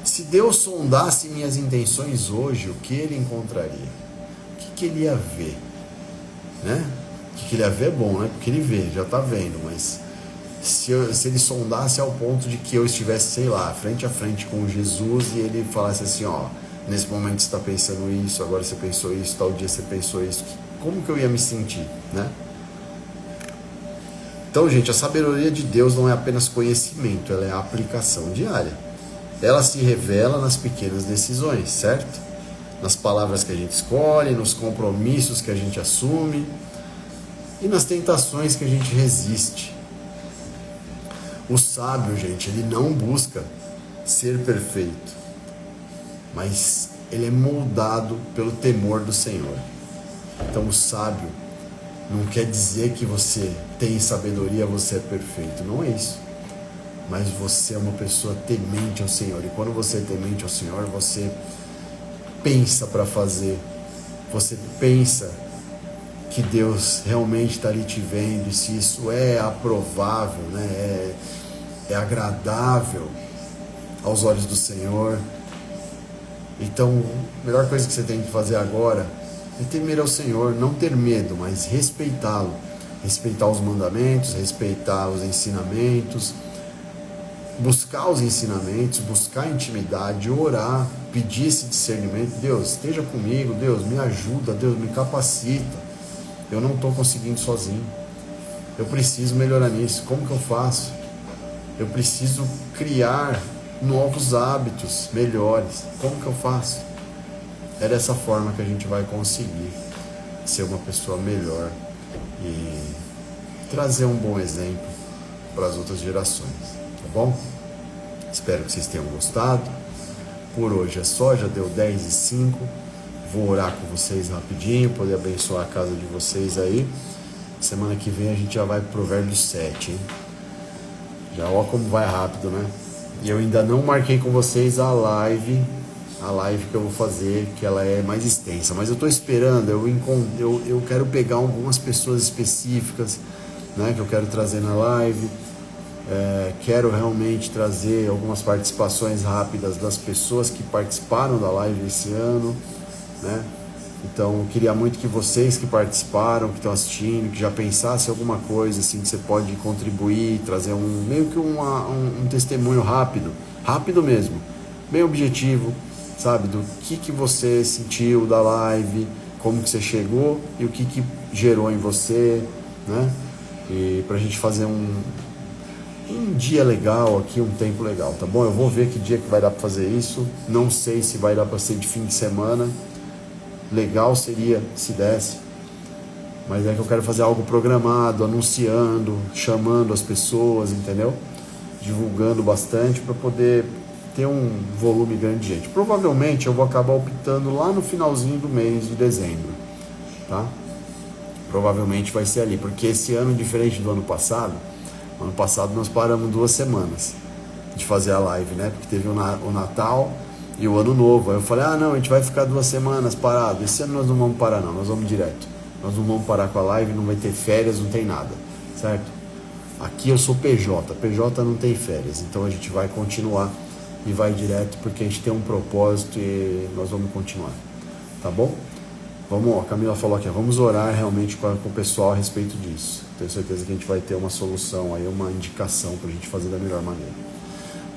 Se Deus sondasse minhas intenções hoje, o que Ele encontraria? O que Ele ia ver, né? O que Ele ia ver é bom, né? Porque Ele vê, já está vendo, mas se Ele sondasse ao ponto de que eu estivesse, sei lá, frente a frente com Jesus e Ele falasse assim, ó, nesse momento você está pensando isso, agora você pensou isso, tal dia você pensou isso, como que eu ia me sentir, né? Então, gente, a sabedoria de Deus não é apenas conhecimento, ela é a aplicação diária. Ela se revela nas pequenas decisões, certo? Nas palavras que a gente escolhe, nos compromissos que a gente assume e nas tentações que a gente resiste. O sábio, gente, ele não busca ser perfeito, mas ele é moldado pelo temor do Senhor. Então o sábio não quer dizer que você tem sabedoria, você é perfeito. Não é isso. Mas você é uma pessoa temente ao Senhor. E quando você é temente ao Senhor, você pensa para fazer. Você pensa que Deus realmente está ali te vendo. E se isso é aprovável, né? É agradável aos olhos do Senhor. Então, a melhor coisa que você tem que fazer agora é temer ao Senhor, não ter medo, mas respeitá-lo. Respeitar os mandamentos, respeitar os ensinamentos, buscar os ensinamentos, buscar a intimidade, orar, pedir esse discernimento. Deus, esteja comigo, Deus, me ajuda, Deus, me capacita. Eu não estou conseguindo sozinho. Eu preciso melhorar nisso. Como que eu faço? Eu preciso criar novos hábitos melhores. Como que eu faço? É dessa forma que a gente vai conseguir ser uma pessoa melhor e trazer um bom exemplo para as outras gerações, tá bom? Espero que vocês tenham gostado. Por hoje é só, já deu 10:05. Vou orar com vocês rapidinho, poder abençoar a casa de vocês aí. Semana que vem a gente já vai pro Provérbios 7, hein? Já ó como vai rápido, né? E eu ainda não marquei com vocês a live que eu vou fazer, que ela é mais extensa, mas eu estou esperando, eu quero pegar algumas pessoas específicas, né, que eu quero trazer na live, quero realmente trazer algumas participações rápidas das pessoas que participaram da live esse ano, né? Então eu queria muito que vocês que participaram, que estão assistindo, que já pensassem alguma coisa assim que você pode contribuir, trazer meio que um testemunho rápido mesmo, bem objetivo, sabe, do que você sentiu da live, como que você chegou e o que gerou em você, né? E pra gente fazer um dia legal aqui, um tempo legal, tá bom? Eu vou ver que dia que vai dar pra fazer isso, não sei se vai dar pra ser de fim de semana. Legal seria se desse, mas é que eu quero fazer algo programado, anunciando, chamando as pessoas, entendeu? Divulgando bastante para poder ter um volume grande de gente. Provavelmente eu vou acabar optando lá no finalzinho do mês de dezembro, tá? Provavelmente vai ser ali, porque esse ano, diferente do ano passado nós paramos 2 semanas de fazer a live, né? Porque teve o Natal e o Ano Novo. Aí eu falei, não, a gente vai ficar 2 semanas parado. Esse ano nós não vamos parar não, nós vamos direto. Nós não vamos parar com a live, não vai ter férias, não tem nada, certo? Aqui eu sou PJ não tem férias, então a gente vai continuar e vai direto porque a gente tem um propósito e nós vamos continuar, tá bom? Vamos, a Camila falou aqui, vamos orar realmente com o pessoal a respeito disso. Tenho certeza que a gente vai ter uma solução aí, uma indicação pra gente fazer da melhor maneira.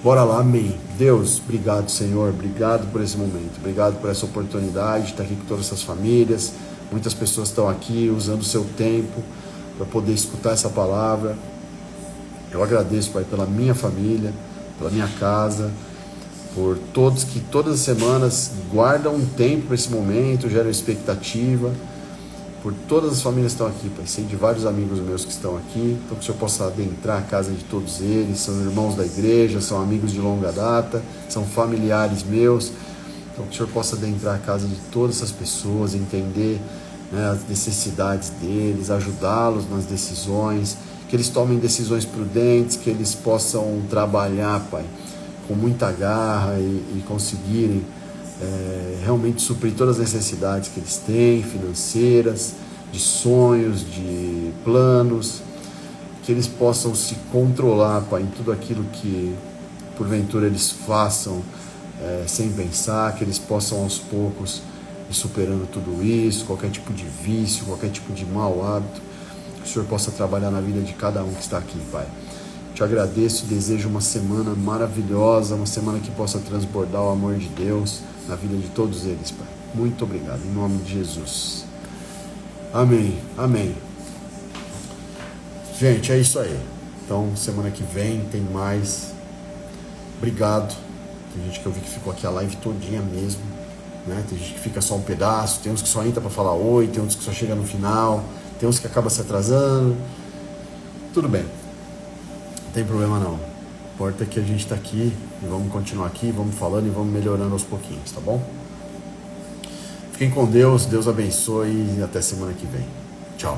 Bora lá, amém. Deus, obrigado, Senhor, obrigado por esse momento, obrigado por essa oportunidade de estar aqui com todas essas famílias. Muitas pessoas estão aqui usando o seu tempo para poder escutar essa palavra. Eu agradeço, Pai, pela minha família, pela minha casa, por todos que todas as semanas guardam um tempo para esse momento, geram expectativa, por todas as famílias que estão aqui, Pai. Sei de vários amigos meus que estão aqui, então que o Senhor possa adentrar a casa de todos eles, são irmãos da igreja, são amigos de longa data, são familiares meus, então que o Senhor possa adentrar a casa de todas essas pessoas, entender, né, as necessidades deles, ajudá-los nas decisões, que eles tomem decisões prudentes, que eles possam trabalhar, Pai, com muita garra e conseguirem realmente suprir todas as necessidades que eles têm, financeiras, de sonhos, de planos, que eles possam se controlar, Pai, em tudo aquilo que porventura eles façam sem pensar, que eles possam aos poucos ir superando tudo isso, qualquer tipo de vício, qualquer tipo de mau hábito, que o Senhor possa trabalhar na vida de cada um que está aqui, Pai. Te agradeço e desejo uma semana maravilhosa, uma semana que possa transbordar o amor de Deus na vida de todos eles, Pai. Muito obrigado, em nome de Jesus. Amém, amém. Gente, é isso aí. Então, semana que vem tem mais. Obrigado. Tem gente que eu vi que ficou aqui a live todinha mesmo, né? Tem gente que fica só um pedaço, tem uns que só entra para falar oi, tem uns que só chega no final, tem uns que acaba se atrasando. Tudo bem. Não tem problema não. O importa é que a gente está aqui e vamos continuar aqui, vamos falando e vamos melhorando aos pouquinhos, tá bom? Fiquem com Deus, Deus abençoe e até semana que vem. Tchau.